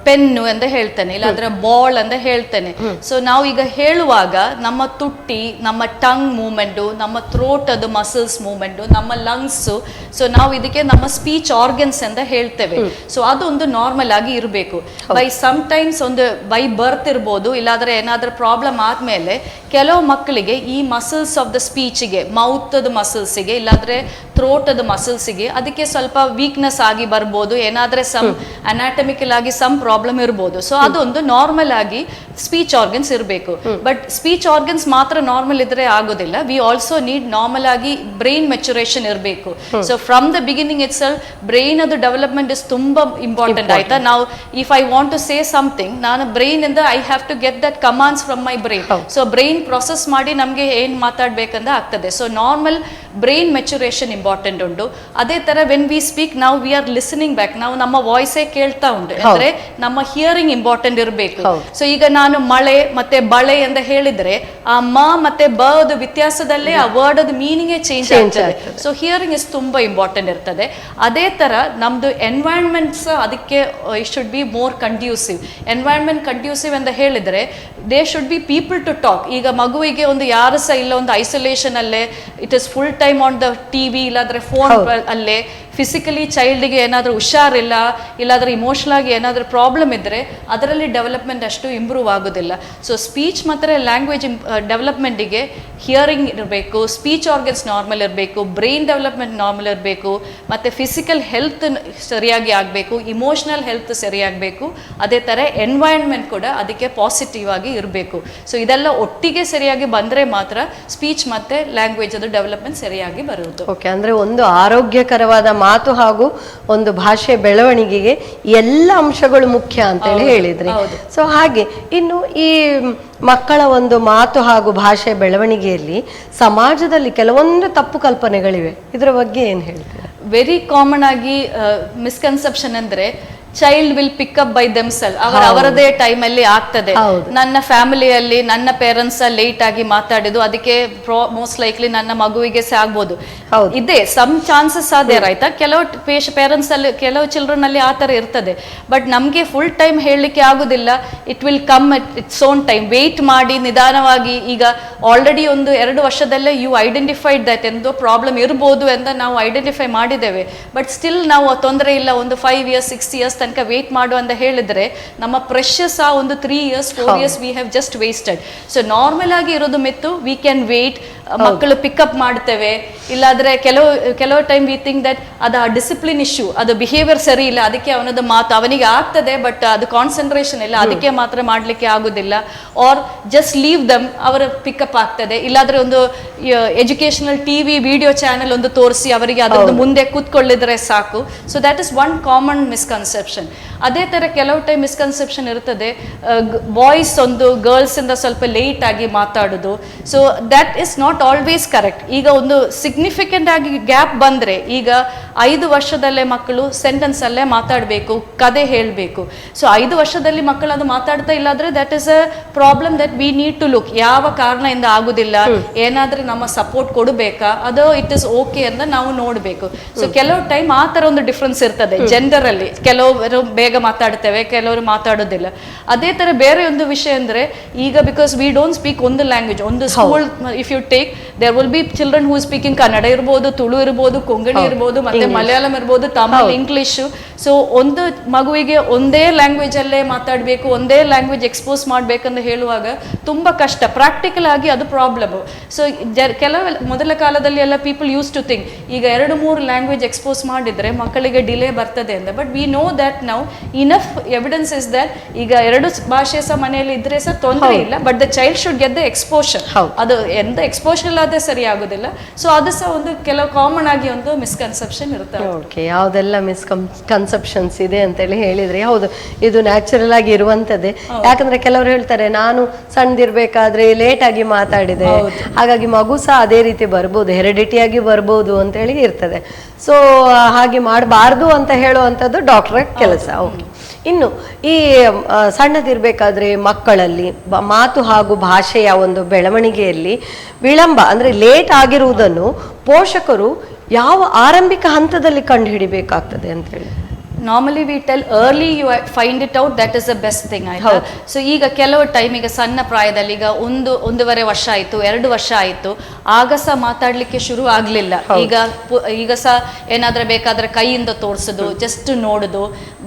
ಪೆನ್ನು ಅಂತ ಹೇಳ್ತೇನೆ, ಇಲ್ಲಾಂದ್ರೆ ಬಾಲ್ ಅಂತ ಹೇಳ್ತೇನೆ. ಸೊ ನಾವು ಈಗ ಹೇಳುವಾಗ ನಮ್ಮ ತುಟಿ, ನಮ್ಮ ಟಂಗ್ ಮೂವ್ಮೆಂಟು, ನಮ್ಮ ಥ್ರೋಟ್ ಅದು ಮಸಲ್ಸ್ ಮೂವ್ಮೆಂಟು, ನಮ್ಮ ಲಂಗ್ಸು, ಸೊ ನಾವು ಇದಕ್ಕೆ ನಮ್ಮ ಸ್ಪೀಚ್ ಆರ್ಗನ್ಸ್ ಅಂತ ಹೇಳ್ತೇವೆ. ಸೊ ಅದೊಂದು ನಾರ್ಮಲ್ ಆಗಿ ಇರಬೇಕು. ಬೈ ಸಮ್ ಟೈಮ್ಸ್ ಒಂದು ಬೈ ಬರ್ತ್ ಇರ್ಬೋದು, ಇಲ್ಲಾಂದ್ರೆ ಏನಾದ್ರೂ ಪ್ರಾಬ್ಲಮ್ ಆದ್ಮೇಲೆ ಕೆಲವು ಮಕ್ಕಳಿಗೆ ಈ ಮಸಲ್ಸ್ ಆಫ್ ದ ಸ್ಪೀಚಿಗೆ, ಮೌತ್ ಮಸಲ್ಸಿಗೆ ಇಲ್ಲಾಂದ್ರೆ ಥ್ರೋಟ್ ಮಸಲ್ಸಿಗೆ ಅದಕ್ಕೆ ಸ್ವಲ್ಪ ವೀಕ್ನೆಸ್ ಆಗಿ ಬರ್ಬೋದು, ಏನಾದ್ರೆ ಸಮ್ ಅನಾಟಮಿಕಲ್ ಆಗಿ ಸಮ್ ಪ್ರಾಬ್ಲಮ್ ಇರ್ಬೋದು. ಸೊ ಅದೊಂದು ನಾರ್ಮಲ್ ಆಗಿ ಸ್ಪೀಚ್ ಆರ್ಗನ್ಸ್ ಇರಬೇಕು. ಬಟ್ ಸ್ಪೀಚ್ ಆರ್ಗನ್ಸ್ ಮಾತ್ರ ನಾರ್ಮಲ್ ಇದ್ರೆ ಆಗೋದಿಲ್ಲ. ವಿ ಆಲ್ಸೋ ನೀಡ್ ನಾರ್ಮಲ್ ಆಗಿ ಬ್ರೈನ್ ಮೆಚುರೇಷನ್ ಇರಬೇಕು. So from the beginning it's brain ಅದು ಡೆವಲಪ್ಮೆಂಟ್ ಇಸ್ ತುಂಬಾ ಇಂಪಾರ್ಟೆಂಟ್. ಆಯ್ತಾ, ನಾವು if I want to say something, ನಾನು ಬ್ರೈನ್ ಇಂದ I have to get that commands from my brain. So brain process ಮಾಡಿ ನಮ್ಗೆ ಏನ್ ಮಾತಾಡ್ಬೇಕಂತ ಆಗ್ತದೆ. So normal brain maturation important ಉಂಟು. ಅದೇ ತರ ವೆನ್ ವಿ ಸ್ಪೀಕ್ ನಾವು ವಿ ಆರ್ ಲಿಸನಿಂಗ್ ಬ್ಯಾಕ್, ನಾವು ನಮ್ಮ ವಾಯ್ಸೇ ಕೇಳ್ತಾ ಉಂಟು, ಅಂದ್ರೆ ನಮ್ಮ ಹಿಯರಿಂಗ್ ಇಂಪಾರ್ಟೆಂಟ್ ಇರಬೇಕು. ಸೊ ಈಗ ನಾನು ಮಳೆ ಮತ್ತೆ ಬಳೆ ಅಂತ ಹೇಳಿದ್ರೆ ಆ ಮ ಮತ್ತೆ ಬ ವ್ಯತ್ಯಾಸದಲ್ಲೇ ಆ ವರ್ಡ್ ಅದು ಮೀನಿಂಗೇ ಚೇಂಜ್ ಆಗ್ತದೆ. ಸೊ ಹಿಯರಿಂಗ್ ಇಸ್ ತುಂಬಾ ಇಂಪಾರ್ಟೆಂಟ್ ಇರ್ತದೆ. ಅದೇ ತರ ನಮ್ದು ಎನ್ವೈರನ್ಮೆಂಟ್ಸ್ ಅದಕ್ಕೆ should be more conducive. Environment conducive ಅಂತ ಹೇಳಿದ್ರೆ they should be people to talk. ಈಗ ಮಗುವಿಗೆ ಒಂದು ಯಾರು ಸಹ ಇಲ್ಲ, ಒಂದು ಐಸೋಲೇಷನ್ ಅಲ್ಲೇ it is full time on the TV ಇಲ್ಲಾಂದ್ರೆ ಫೋನ್ ಅಲ್ಲೇ, ಫಿಸಿಕಲಿ ಚೈಲ್ಡ್ಗೆ ಏನಾದರೂ ಹುಷಾರಿಲ್ಲ, ಇಲ್ಲಾಂದ್ರೆ ಇಮೋಷನಲ್ ಆಗಿ ಏನಾದರೂ ಪ್ರಾಬ್ಲಮ್ ಇದ್ದರೆ ಅದರಲ್ಲಿ ಡೆವಲಪ್ಮೆಂಟ್ ಅಷ್ಟು ಇಂಪ್ರೂವ್ ಆಗೋದಿಲ್ಲ. ಸೊ ಸ್ಪೀಚ್ ಮತ್ತು ಲ್ಯಾಂಗ್ವೇಜ್ ಡೆವಲಪ್ಮೆಂಟಿಗೆ ಹಿಯರಿಂಗ್ ಇರಬೇಕು, ಸ್ಪೀಚ್ ಆರ್ಗನ್ಸ್ ನಾರ್ಮಲ್ ಇರಬೇಕು, ಬ್ರೈನ್ ಡೆವಲಪ್ಮೆಂಟ್ ನಾರ್ಮಲ್ ಇರಬೇಕು, ಮತ್ತು ಫಿಸಿಕಲ್ ಹೆಲ್ತ್ ಸರಿಯಾಗಿ ಆಗಬೇಕು, ಇಮೋಷನಲ್ ಹೆಲ್ತ್ ಸರಿಯಾಗಬೇಕು. ಅದೇ ಥರ ಎನ್ವೈರನ್ಮೆಂಟ್ ಕೂಡ ಅದಕ್ಕೆ ಪಾಸಿಟಿವ್ ಆಗಿ ಇರಬೇಕು. ಸೊ ಇದೆಲ್ಲ ಒಟ್ಟಿಗೆ ಸರಿಯಾಗಿ ಬಂದರೆ ಮಾತ್ರ ಸ್ಪೀಚ್ ಮತ್ತು ಲ್ಯಾಂಗ್ವೇಜ್ ಅದು ಡೆವಲಪ್ಮೆಂಟ್ ಸರಿಯಾಗಿ ಬರುವುದು. ಓಕೆ, ಅಂದರೆ ಒಂದು ಆರೋಗ್ಯಕರವಾದ ಮಾತು ಹಾಗೂ ಒಂದು ಭಾಷೆ ಬೆಳವಣಿಗೆಗೆ ಎಲ್ಲ ಅಂಶಗಳು ಮುಖ್ಯ ಅಂತೇಳಿ ಹೇಳಿದ್ರಿ. ಸೊ ಹಾಗೆ ಇನ್ನು ಈ ಮಕ್ಕಳ ಒಂದು ಮಾತು ಹಾಗೂ ಭಾಷೆ ಬೆಳವಣಿಗೆಯಲ್ಲಿ ಸಮಾಜದಲ್ಲಿ ಕೆಲವೊಂದು ತಪ್ಪು ಕಲ್ಪನೆಗಳಿವೆ, ಇದರ ಬಗ್ಗೆ ಏನು ಹೇಳ್ತೀರಾ? ವೆರಿ ಕಾಮನ್ ಆಗಿ ಮಿಸ್ಕನ್ಸೆಪ್ಷನ್ ಅಂದ್ರೆ child will pick up by ದೆಮ್ಸೆಲ್, ಅವರದೇ ಟೈಮಲ್ಲಿ ಆಗ್ತದೆ. ನನ್ನ ಫ್ಯಾಮಿಲಿಯಲ್ಲಿ ನನ್ನ ಪೇರೆಂಟ್ಸ್ ಲೇಟ್ ಆಗಿ ಮಾತಾಡಿದ್ದು, ಅದಕ್ಕೆ ಮೋಸ್ಟ್ ಲೈಕ್ಲಿ ನನ್ನ ಮಗುವಿಗೆ ಸಹ ಆಗ್ಬೋದು. ಇದೆ ಸಮ್ ಚಾನ್ಸಸ್ ಆದೇರ್ ಆಯ್ತಾ. ಕೆಲವು ಪೇರೆಂಟ್ಸ್ ಅಲ್ಲಿ, ಕೆಲವು ಚಿಲ್ಡ್ರನ್ ಅಲ್ಲಿ ಆ ತರ ಇರ್ತದೆ. ಬಟ್ ನಮ್ಗೆ ಫುಲ್ ಟೈಮ್ ಹೇಳಲಿಕ್ಕೆ ಆಗುದಿಲ್ಲ. It will come at its own time. Wait ಮಾಡಿ ನಿಧಾನವಾಗಿ, ಈಗ ಆಲ್ರೆಡಿ ಒಂದು 2 ವರ್ಷದಲ್ಲೇ ಯು ಐಡೆಂಟಿಫೈಡ್ ದಟ್ ಎಂದೋ ಪ್ರಾಬ್ಲಮ್ ಇರ್ಬೋದು ಅಂತ ನಾವು ಐಡೆಂಟಿಫೈ ಮಾಡಿದ್ದೇವೆ. ಬಟ್ ಸ್ಟಿಲ್ ನಾವು ತೊಂದರೆ ಇಲ್ಲ, ಒಂದು 5 years 6 years ತನಕ ವೇಟ್ ಮಾಡು ಅಂತ ಹೇಳಿದ್ರೆ ನಮ್ಮ ಪ್ರೆಷಸ್ ಆ ಒಂದು 3 years 4 years we have just wasted. So normal ಆಗಿ ಇರೋದು ಮಿತ್ತು, ವಿ ಕ್ಯಾನ್ ವೇಟ್, ಮಕ್ಕಳು ಪಿಕಪ್ ಮಾಡ್ತೇವೆ. ಇಲ್ಲಾದ್ರೆ ಕೆಲವು ಟೈಮ್ ವಿ ಥಿಂಕ್ ದಟ್ ಅದು ಡಿಸಿಪ್ಲಿನ್ ಇಶ್ಯೂ, ಅದು ಬಿಹೇವಿಯರ್ ಸರಿ ಇಲ್ಲ, ಅದಕ್ಕೆ ಅವನದು ಮಾತು ಅವನಿಗೆ ಆಗ್ತದೆ ಬಟ್ ಅದು ಕಾನ್ಸಂಟ್ರೇಷನ್ ಇಲ್ಲ, ಅದಕ್ಕೆ ಮಾತ್ರ ಮಾಡ್ಲಿಕ್ಕೆ ಆಗುದಿಲ್ಲ. ಆರ್ ಜಸ್ಟ್ ಲೀವ್ ದಮ್, ಅವರ ಪಿಕಪ್ ಆಗ್ತದೆ. ಇಲ್ಲಾದ್ರೆ ಒಂದು ಎಜುಕೇಶನಲ್ ಟಿವಿ ವಿಡಿಯೋ ಚಾನೆಲ್ ಒಂದು ತೋರಿಸಿ ಅವರಿಗೆ ಅದೊಂದು ಮುಂದೆ ಕೂತ್ಕೊಳ್ಳಿದ್ರೆ ಸಾಕು. So that is one common misconception. ಅದೇ ತರ ಕೆಲವು ಟೈಮ್ ಮಿಸ್ಕನ್ಸೆಪ್ಷನ್ ಇರ್ತದೆ, ಬಾಯ್ಸ್ ಒಂದು ಗರ್ಲ್ಸ್ ಇಂದ ಸ್ವಲ್ಪ ಲೇಟ್ ಆಗಿ ಮಾತಾಡೋದು. So that is not not always correct. ಈಗ ಒಂದು ಸಿಗ್ನಿಫಿಕೆಂಟ್ ಆಗಿ ಗ್ಯಾಪ್ ಬಂದ್ರೆ, ಈಗ 5 ವರ್ಷದಲ್ಲೇ ಮಕ್ಕಳು ಸೆಂಟೆನ್ಸ್ ಅಲ್ಲೇ ಮಾತಾಡಬೇಕು, ಕತೆ ಹೇಳಬೇಕು. ಸೊ 5 ವರ್ಷದಲ್ಲಿ ಮಕ್ಕಳು ಅದು ಮಾತಾಡ್ತಾ ಇಲ್ಲಾದ್ರೆ that is a problem that we need to look. ಯಾವ ಕಾರಣದಿಂದ ಆಗುದಿಲ್ಲ, ಏನಾದ್ರೂ ನಮ್ಮ ಸಪೋರ್ಟ್ ಕೊಡಬೇಕಾ, ಅದು ಇಟ್ ಇಸ್ ಓಕೆ ಅಂತ ನಾವು ನೋಡ್ಬೇಕು. ಸೊ ಕೆಲವು ಟೈಮ್ ಆ ತರ ಒಂದು ಡಿಫ್ರೆನ್ಸ್ ಇರ್ತದೆ ಜೆಂಡರ್ ಅಲ್ಲಿ. ಕೆಲವರು ಬೇಗ ಮಾತಾಡ್ತೇವೆ, ಕೆಲವರು ಮಾತಾಡೋದಿಲ್ಲ. ಅದೇ ತರ ಬೇರೆ ಒಂದು ವಿಷಯ ಅಂದ್ರೆ, ಈಗ ಬಿಕಾಸ್ ವಿ ಡೋಂಟ್ ಸ್ಪೀಕ್ ಒಂದು ಲ್ಯಾಂಗ್ವೇಜ್. ಒಂದು school if you take, there will be children who speaking Kannada ಇರ್ಬೋದು, ತುಳು ಇರ್ಬೋದು, ಕೊಂಕಣಿ ಇರ್ಬೋದು, ಮತ್ತೆ ಮಲಯಾಳಂ ಇರ್ಬೋದು, ತಮಿಳ್, ಇಂಗ್ಲಿಷ್. ಸೊ ಒಂದು ಮಗುವಿಗೆ ಒಂದೇ ಲ್ಯಾಂಗ್ವೇಜ್ ಅಲ್ಲೇ ಮಾತಾಡ್ಬೇಕು, ಒಂದೇ ಲ್ಯಾಂಗ್ವೇಜ್ ಎಕ್ಸ್ಪೋಸ್ ಮಾಡ್ಬೇಕಂತ ಹೇಳುವಾಗ ತುಂಬಾ ಕಷ್ಟ. ಪ್ರಾಕ್ಟಿಕಲ್ ಆಗಿ ಅದು ಪ್ರಾಬ್ಲಮ್. ಸೊ ಕೆಲವು ಮೊದಲ ಕಾಲದಲ್ಲಿ ಎಲ್ಲ ಪೀಪಲ್ ಯೂಸ್ ಟು ಥಿಂಕ್ ಈಗ 2-3 ಲ್ಯಾಂಗ್ವೇಜ್ ಎಕ್ಸ್ಪೋಸ್ ಮಾಡಿದ್ರೆ ಮಕ್ಕಳಿಗೆ ಡಿಲೇ ಬರ್ತದೆ ಅಂತ. But we know that now enough evidence is that ಈಗ 2 ಭಾಷೆ ಸಹ ಮನೆಯಲ್ಲಿ ಇದ್ರೆ ಸಹ ತೊಂದರೆ ಇಲ್ಲ. But the child should get the exposure. ಅದು ಎಂತ ಎಕ್ಸ್ಪೋಷರ್ ಇಲ್ಲದೆ ಸರಿ ಆಗುದಿಲ್ಲ. ಸೊ ಅದು ಸಹ ಒಂದು ಕೆಲವು ಕಾಮನ್ ಆಗಿ ಒಂದು ಮಿಸ್ಕನ್ಸೆಪ್ಷನ್ ಇರುತ್ತೆ. ಓಕೆ, ಯಾವುದೆಲ್ಲ ಮಿಸ್ಕನ್ಸೆಪ್ಷನ್ಸ್ ಇದೆ ಅಂತೇಳಿ ಹೇಳಿದ್ರೆ, ಹೌದು, ಇದು ನ್ಯಾಚುರಲ್ ಆಗಿ ಇರುವಂತದ್ದೇ. ಯಾಕಂದ್ರೆ ಕೆಲವರು ಹೇಳ್ತಾರೆ, ನಾನು ಸಣ್ಣದಿರ್ಬೇಕಾದ್ರೆ ಲೇಟ್ ಆಗಿ ಮಾತಾಡಿದೆ, ಹಾಗಾಗಿ ಮಗು ಸಹ ಅದೇ ರೀತಿ ಬರ್ಬೋದು, ಹೆರಿಡಿಟಿಯಾಗಿ ಬರ್ಬೋದು ಅಂತ ಹೇಳಿ ಇರ್ತದೆ. ಸೊ ಹಾಗೆ ಮಾಡಬಾರ್ದು ಅಂತ ಹೇಳುವಂಥದ್ದು ಡಾಕ್ಟರ್ ಕೆಲಸ. ಓಕೆ, ಇನ್ನು ಈ ಸಣ್ಣದಿರ್ಬೇಕಾದ್ರೆ ಮಕ್ಕಳಲ್ಲಿ ಮಾತು ಹಾಗೂ ಭಾಷೆಯ ಒಂದು ಬೆಳವಣಿಗೆಯಲ್ಲಿ ವಿಳಂಬ ಅಂದ್ರೆ ಲೇಟ್ ಆಗಿರುವುದನ್ನು ಪೋಷಕರು ಯಾವ ಆರಂಭಿಕ ಹಂತದಲ್ಲಿ ಕಂಡು ಹಿಡಿಬೇಕಾಗ್ತದೆ ಅಂತ ಹೇಳಿ? Normally we tell early you find it out, that is the best thing. ಆಯ್ತಾ? ಸೊ ಈಗ ಕೆಲವು ಟೈಮ್, ಈಗ ಸಣ್ಣ ಪ್ರಾಯದಲ್ಲಿ, ಈಗ 1-1.5 ವರ್ಷ ಆಯ್ತು, 2 ವರ್ಷ ಆಯ್ತು, ಆಗ ಸಹ ಮಾತಾಡ್ಲಿಕ್ಕೆ ಶುರು ಆಗ್ಲಿಲ್ಲ. ಈಗ ಸಹ ಏನಾದ್ರೆ ಬೇಕಾದ್ರೆ ಕೈಯಿಂದ ತೋರಿಸೋದು, ಜಸ್ಟ್ ನೋಡುದು,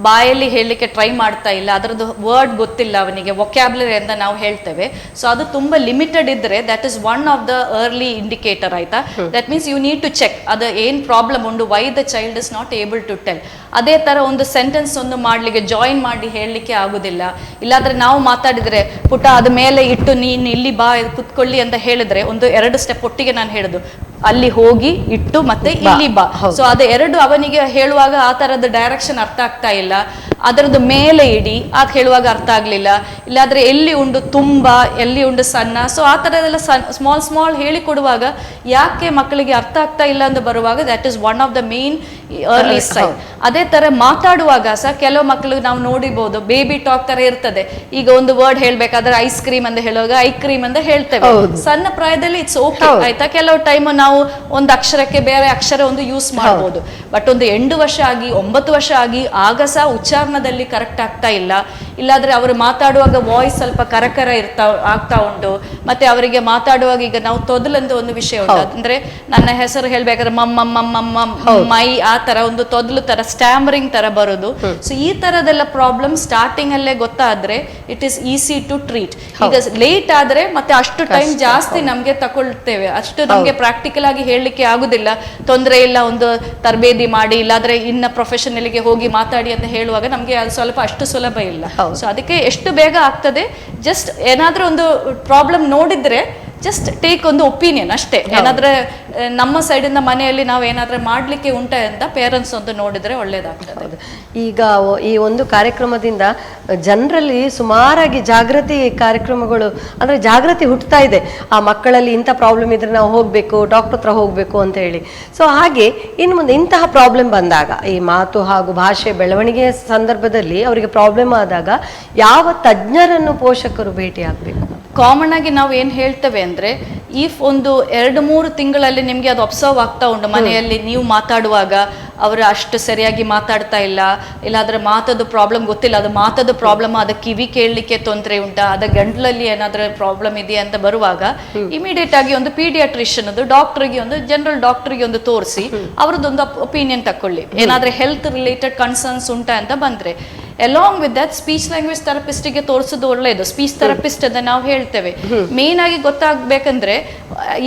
ಬಾಯಲ್ಲಿ ಹೇಳಲಿಕ್ಕೆ ಟ್ರೈ ಮಾಡ್ತಾ ಇಲ್ಲ, ಅದರದ್ದು ವರ್ಡ್ ಗೊತ್ತಿಲ್ಲ ಅವನಿಗೆ, ವೊಕ್ಯಾಬ್ಲರಿ ಅಂತ ನಾವು ಹೇಳ್ತೇವೆ. ಸೊ ಅದು ತುಂಬಾ ಲಿಮಿಟೆಡ್ ಇದ್ರೆ that is one of the early indicator. ಆಯ್ತಾ? That means you need to check ಅದು ಏನ್ ಪ್ರಾಬ್ಲಮ್ ಉಂಟು, why the child is not able to tell. ಅದೇ ತರ ಒಂದು ಸೆಂಟೆನ್ಸ್ ಒಂದು ಮಾಡ್ಲಿಕ್ಕೆ ಜಾಯಿನ್ ಮಾಡಿ ಹೇಳಲಿಕ್ಕೆ ಆಗುದಿಲ್ಲ. ಇಲ್ಲಾಂದ್ರೆ ನಾವು ಮಾತಾಡಿದ್ರೆ, ಪುಟ ಅದ ಮೇಲೆ ಇಟ್ಟು ನೀನು ಇಲ್ಲಿ ಬಾ ಕುತ್ಕೊಳ್ಳಿ ಅಂತ ಹೇಳಿದ್ರೆ, 1-2 ಸ್ಟೆಪ್ ಒಟ್ಟಿಗೆ ನಾನು ಹೇಳುದು, ಅಲ್ಲಿ ಹೋಗಿ ಇಟ್ಟು ಮತ್ತೆ ಇಲ್ಲಿ ಬಾ. ಸೊ ಅದು 2 ಅವನಿಗೆ ಹೇಳುವಾಗ ಆ ತರದ ಡೈರೆಕ್ಷನ್ ಅರ್ಥ ಆಗ್ತಾ ಇಲ್ಲ. ಅದರದ್ದು ಮೇಲೆ ಇಡಿ ಅದು ಹೇಳುವಾಗ ಅರ್ಥ ಆಗ್ಲಿಲ್ಲ. ಇಲ್ಲಾದ್ರೆ ಎಲ್ಲಿ ಉಂಡು ತುಂಬಾ, ಎಲ್ಲಿ ಉಂಡು ಸಣ್ಣ, ಸೊ ಆ ತರದೆಲ್ಲ ಸ್ಮಾಲ್ ಹೇಳಿ ಕೊಡುವಾಗ ಯಾಕೆ ಮಕ್ಕಳಿಗೆ ಅರ್ಥ ಆಗ್ತಾ ಇಲ್ಲ ಅಂತ ಬರುವಾಗ that is one of the main early sign. ಅದೇ ತರ ಮಾತಾಡುವಾಗ ಸಹ ಕೆಲವು ಮಕ್ಕಳು ನಾವು ನೋಡಿಬಹುದು, ಬೇಬಿ ಟಾಕ್ ತರ ಇರ್ತದೆ. ಈಗ ಒಂದು ವರ್ಡ್ ಹೇಳ್ಬೇಕಾದ್ರೆ ಐಸ್ ಕ್ರೀಮ್ ಅಂತ ಹೇಳುವಾಗ ಐ ಕ್ರೀಮ್ ಅಂತ ಹೇಳ್ತೇವೆ. ಸಣ್ಣ ಪ್ರಾಯದಲ್ಲಿ ಇಟ್ಸ್ ಓಕೆ. ಆಯ್ತಾ? ಕೆಲವು ಟೈಮ್ ನಾವು ಒಂದು ಅಕ್ಷರಕ್ಕೆ ಬೇರೆ ಅಕ್ಷರ ಒಂದು ಯೂಸ್ ಮಾಡಬಹುದು. ಬಟ್ ಒಂದು 8 ವರ್ಷ ಆಗಿ 9 ವರ್ಷ ಆಗಿ ಆಗ ಸಹ ಉಚ್ಚಾರಣದಲ್ಲಿ ಕರೆಕ್ಟ್ ಆಗ್ತಾ ಇಲ್ಲ. ಇಲ್ಲಾದ್ರೆ ಅವರು ಮಾತಾಡುವಾಗ ವಾಯ್ಸ್ ಸ್ವಲ್ಪ ಕರಕರ ಆಗ್ತಾ ಉಂಟು. ಮತ್ತೆ ಅವರಿಗೆ ಮಾತಾಡುವಾಗ ಈಗ ನಾವು ತೊದಲಂತ ಒಂದು ವಿಷಯ ಉಂಟು. ಅಂದ್ರೆ ನನ್ನ ಹೆಸರು ಹೇಳ್ಬೇಕಾದ್ರೆ ಮೈ ಆ ತರ ಒಂದು ತೊದಲು ತರ ಸ್ಟ್ಯಾಮರಿಂಗ್ ತರ ಬರೋದು. ಸೊ ಈ ತರದೆಲ್ಲ ಪ್ರಾಬ್ಲಮ್ ಸ್ಟಾರ್ಟಿಂಗ್ ಅಲ್ಲೇ ಗೊತ್ತಾದ್ರೆ it is easy to treat. ಈಗ ಲೇಟ್ ಆದ್ರೆ ಮತ್ತೆ ಅಷ್ಟು ಟೈಮ್ ಜಾಸ್ತಿ ನಮ್ಗೆ ತಗೊಳ್ತೇವೆ, ಅಷ್ಟು ನಮ್ಗೆ ಪ್ರಾಕ್ಟಿಕಲ್ ಆಗಿ ಹೇಳಲಿಕ್ಕೆ ಆಗುದಿಲ್ಲ. ತೊಂದರೆ ಇಲ್ಲ, ಒಂದು ತರಬೇತಿ ಮಾಡಿ ಇಲ್ಲಾದ್ರೆ ಇನ್ನ ಪ್ರೊಫೆಷನಲ್ಗೆ ಹೋಗಿ ಮಾತಾಡಿ ಅಂತ ಹೇಳುವಾಗ ನಮ್ಗೆ ಅದು ಸ್ವಲ್ಪ ಅಷ್ಟು ಸುಲಭ ಇಲ್ಲ. ಸೊ ಅದಕ್ಕೆ ಎಷ್ಟು ಬೇಗ ಆಗ್ತದೆ, ಜಸ್ಟ್ ಏನಾದ್ರೂ ಒಂದು ಪ್ರಾಬ್ಲಮ್ ನೋಡಿದ್ರೆ ಜಸ್ಟ್ ಟೇಕ್ ಒಂದು ಒಪಿನಿಯನ್ ಅಷ್ಟೇ. ಏನಾದ್ರೆ ನಮ್ಮ ಸೈಡಿಂದ ಮನೆಯಲ್ಲಿ ನಾವು ಏನಾದ್ರೆ ಮಾಡ್ಲಿಕ್ಕೆ ಉಂಟ ಅಂತ ಪೇರೆಂಟ್ಸ್ ಒಂದು ನೋಡಿದ್ರೆ ಒಳ್ಳೇದಾಗ್ತದೆ. ಈಗ ಈ ಒಂದು ಕಾರ್ಯಕ್ರಮದಿಂದ ಜನರಲ್ಲಿ ಸುಮಾರಾಗಿ ಜಾಗೃತಿ ಕಾರ್ಯಕ್ರಮಗಳು, ಅಂದ್ರೆ ಜಾಗೃತಿ ಹುಟ್ಟುತ್ತಾ ಇದೆ. ಆ ಮಕ್ಕಳಲ್ಲಿ ಇಂಥ ಪ್ರಾಬ್ಲಮ್ ಇದ್ರೆ ನಾವು ಹೋಗ್ಬೇಕು, ಡಾಕ್ಟರ್ ಹತ್ರ ಹೋಗ್ಬೇಕು ಅಂತ ಹೇಳಿ. ಸೊ ಹಾಗೆ ಇನ್ನು ಮುಂದೆ ಇಂತಹ ಪ್ರಾಬ್ಲಮ್ ಬಂದಾಗ, ಈ ಮಾತು ಹಾಗೂ ಭಾಷೆ ಬೆಳವಣಿಗೆ ಸಂದರ್ಭದಲ್ಲಿ ಅವರಿಗೆ ಪ್ರಾಬ್ಲಮ್ ಆದಾಗ ಯಾವ ತಜ್ಞರನ್ನು ಪೋಷಕರು ಭೇಟಿ ಆಗ್ಬೇಕು? ಕಾಮನ್ ಆಗಿ ನಾವು ಏನ್ ಹೇಳ್ತೇವೆ ಅಂದ್ರೆ, ಇಫ್ ಒಂದು 2-3 ತಿಂಗಳಲ್ಲಿ ನಿಮ್ಗೆ ಅದು ಅಬ್ಸರ್ವ್ ಆಗ್ತಾ ಉಂಟು, ಮನೆಯಲ್ಲಿ ನೀವು ಮಾತಾಡುವಾಗ ಅವರು ಅಷ್ಟು ಸರಿಯಾಗಿ ಮಾತಾಡ್ತಾ ಇಲ್ಲ, ಇಲ್ಲಾದ್ರೆ ಮಾತದ್ದು ಪ್ರಾಬ್ಲಮ್ ಗೊತ್ತಿಲ್ಲ, ಅದು ಮಾತದ್ದು ಪ್ರಾಬ್ಲಮ್, ಅದ ಕಿವಿ ಕೇಳಲಿಕ್ಕೆ ತೊಂದರೆ ಉಂಟಾ, ಅದ ಗಂಟ್ಲಲ್ಲಿ ಏನಾದ್ರೂ ಪ್ರಾಬ್ಲಮ್ ಇದೆಯಾ ಅಂತ ಬರುವಾಗ ಇಮಿಡಿಯೇಟ್ ಆಗಿ ಒಂದು ಪೀಡಿಯಾಟ್ರಿಷಿಯನ್ ಡಾಕ್ಟರ್ಗೆ, ಒಂದು ಜನರಲ್ ಡಾಕ್ಟರ್ಗೆ ಒಂದು ತೋರಿಸಿ ಅವರದೊಂದು ಒಪಿನಿಯನ್ ತಕೊಳ್ಳಿ. ಏನಾದ್ರೆ ಹೆಲ್ತ್ ರಿಲೇಟೆಡ್ ಕನ್ಸರ್ನ್ಸ್ ಉಂಟಾ ಅಂತ ಬಂದ್ರೆ, along with that speech language ಥೆರಪಿಸ್ಟ್ಗೆ ತೋರಿಸೋದು ಒಳ್ಳೆಯದು. ಸ್ಪೀಚ್ ಥೆರಪಿಸ್ಟ್ ಅಂತ ನಾವು ಹೇಳ್ತೇವೆ. ಮೇನ್ ಆಗಿ ಗೊತ್ತಾಗಬೇಕಂದ್ರೆ,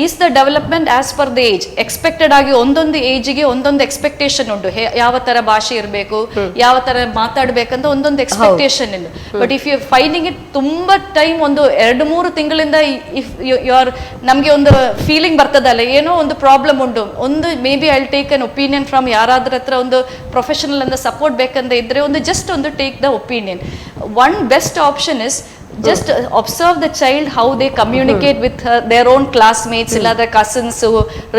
is the development as per the age. Expected ಆಗಿ ಒಂದೊಂದು ಏಜ್ಗೆ ಒಂದೊಂದು ಎಕ್ಸ್ಪೆಕ್ಟೇಷನ್ ಉಂಟು. ಯಾವ ತರ ಭಾಷೆ ಇರಬೇಕು, ಯಾವ ತರ ಮಾತಾಡ್ಬೇಕಂತ ಒಂದೊಂದು ಎಕ್ಸ್ಪೆಕ್ಟೇಷನ್ ಇದೆ. But if you finding it ತುಂಬಾ ಟೈಮ್, ಒಂದು 2-3 ತಿಂಗಳಿಂದ ಇಫ್ ಯುವರ್ ನಮ್ಗೆ ಒಂದು ಫೀಲಿಂಗ್ ಬರ್ತದಲ್ಲ, ಏನೋ ಒಂದು ಪ್ರಾಬ್ಲಮ್ ಉಂಟು, ಒಂದು maybe I take an opinion from ಯಾರಾದ್ರ ಹತ್ರ ಒಂದು ಪ್ರೊಫೆಷನಲ್ ಅಂತ ಸಪೋರ್ಟ್ ಬೇಕಂತ ಇದ್ರೆ, ಒಂದು ಜಸ್ಟ್ ಒಂದು take the opinion. One best option is just observe the child how they communicate with their own classmates ಇಲ್ಲಾಂದ್ರೆ ಕಸಿನ್ಸ್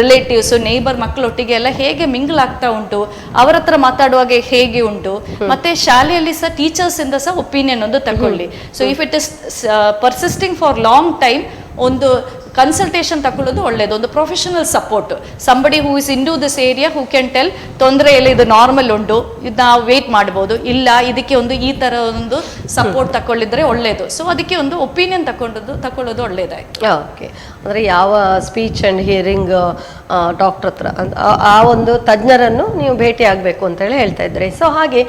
ರಿಲೇಟಿವ್ಸ್ ನೇಬರ್ ಮಕ್ಕಳೊಟ್ಟಿಗೆ ಎಲ್ಲ ಹೇಗೆ ಮಿಂಗಲ್ ಆಗ್ತಾ ಉಂಟು, ಅವರ ಹತ್ರ ಮಾತಾಡುವಾಗ ಹೇಗೆ ಉಂಟು, ಮತ್ತೆ ಶಾಲೆಯಲ್ಲಿ ಸಹ ಟೀಚರ್ಸ್ ಇಂದ ಸಹ ಒಪಿನಿಯನ್ ಒಂದು ತಗೊಳ್ಳಿ. So if it is persisting for long time ಒಂದು ಕನ್ಸಲ್ಟೇಷನ್ ತಗೊಳ್ಳೋದು ಒಳ್ಳೇದು, ಒಂದು professional support, somebody who is in to this area who can tell ತೊಂದರೆ ಇಲ್ಲ, ಇದು ನಾರ್ಮಲ್ ಉಂಟು, ಇದು ನಾವು ವೇಟ್ ಮಾಡ್ಬೋದು, ಇಲ್ಲ ಇದಕ್ಕೆ ಒಂದು ಈ ತರ ಒಂದು ಸಪೋರ್ಟ್ ತಕೊಳ್ಳಿದ್ರೆ ಒಳ್ಳೇದು. ಸೊ ಅದಕ್ಕೆ ಒಂದು ಒಪಿನಿಯನ್ ತಕೊಳ್ಳೋದು ಒಳ್ಳೇದಾಯ್ತು. ಓಕೆ, ಅಂದರೆ ಯಾವ ಸ್ಪೀಚ್ ಆ್ಯಂಡ್ ಹಿಯರಿಂಗ್ ಡಾಕ್ಟರ್ ಹತ್ರ ಆ ಒಂದು ತಜ್ಞರನ್ನು ನೀವು ಭೇಟಿ ಆಗಬೇಕು ಅಂತೇಳಿ ಹೇಳ್ತಾ ಇದ್ರಿ. ಸೊ ಹಾಗೆ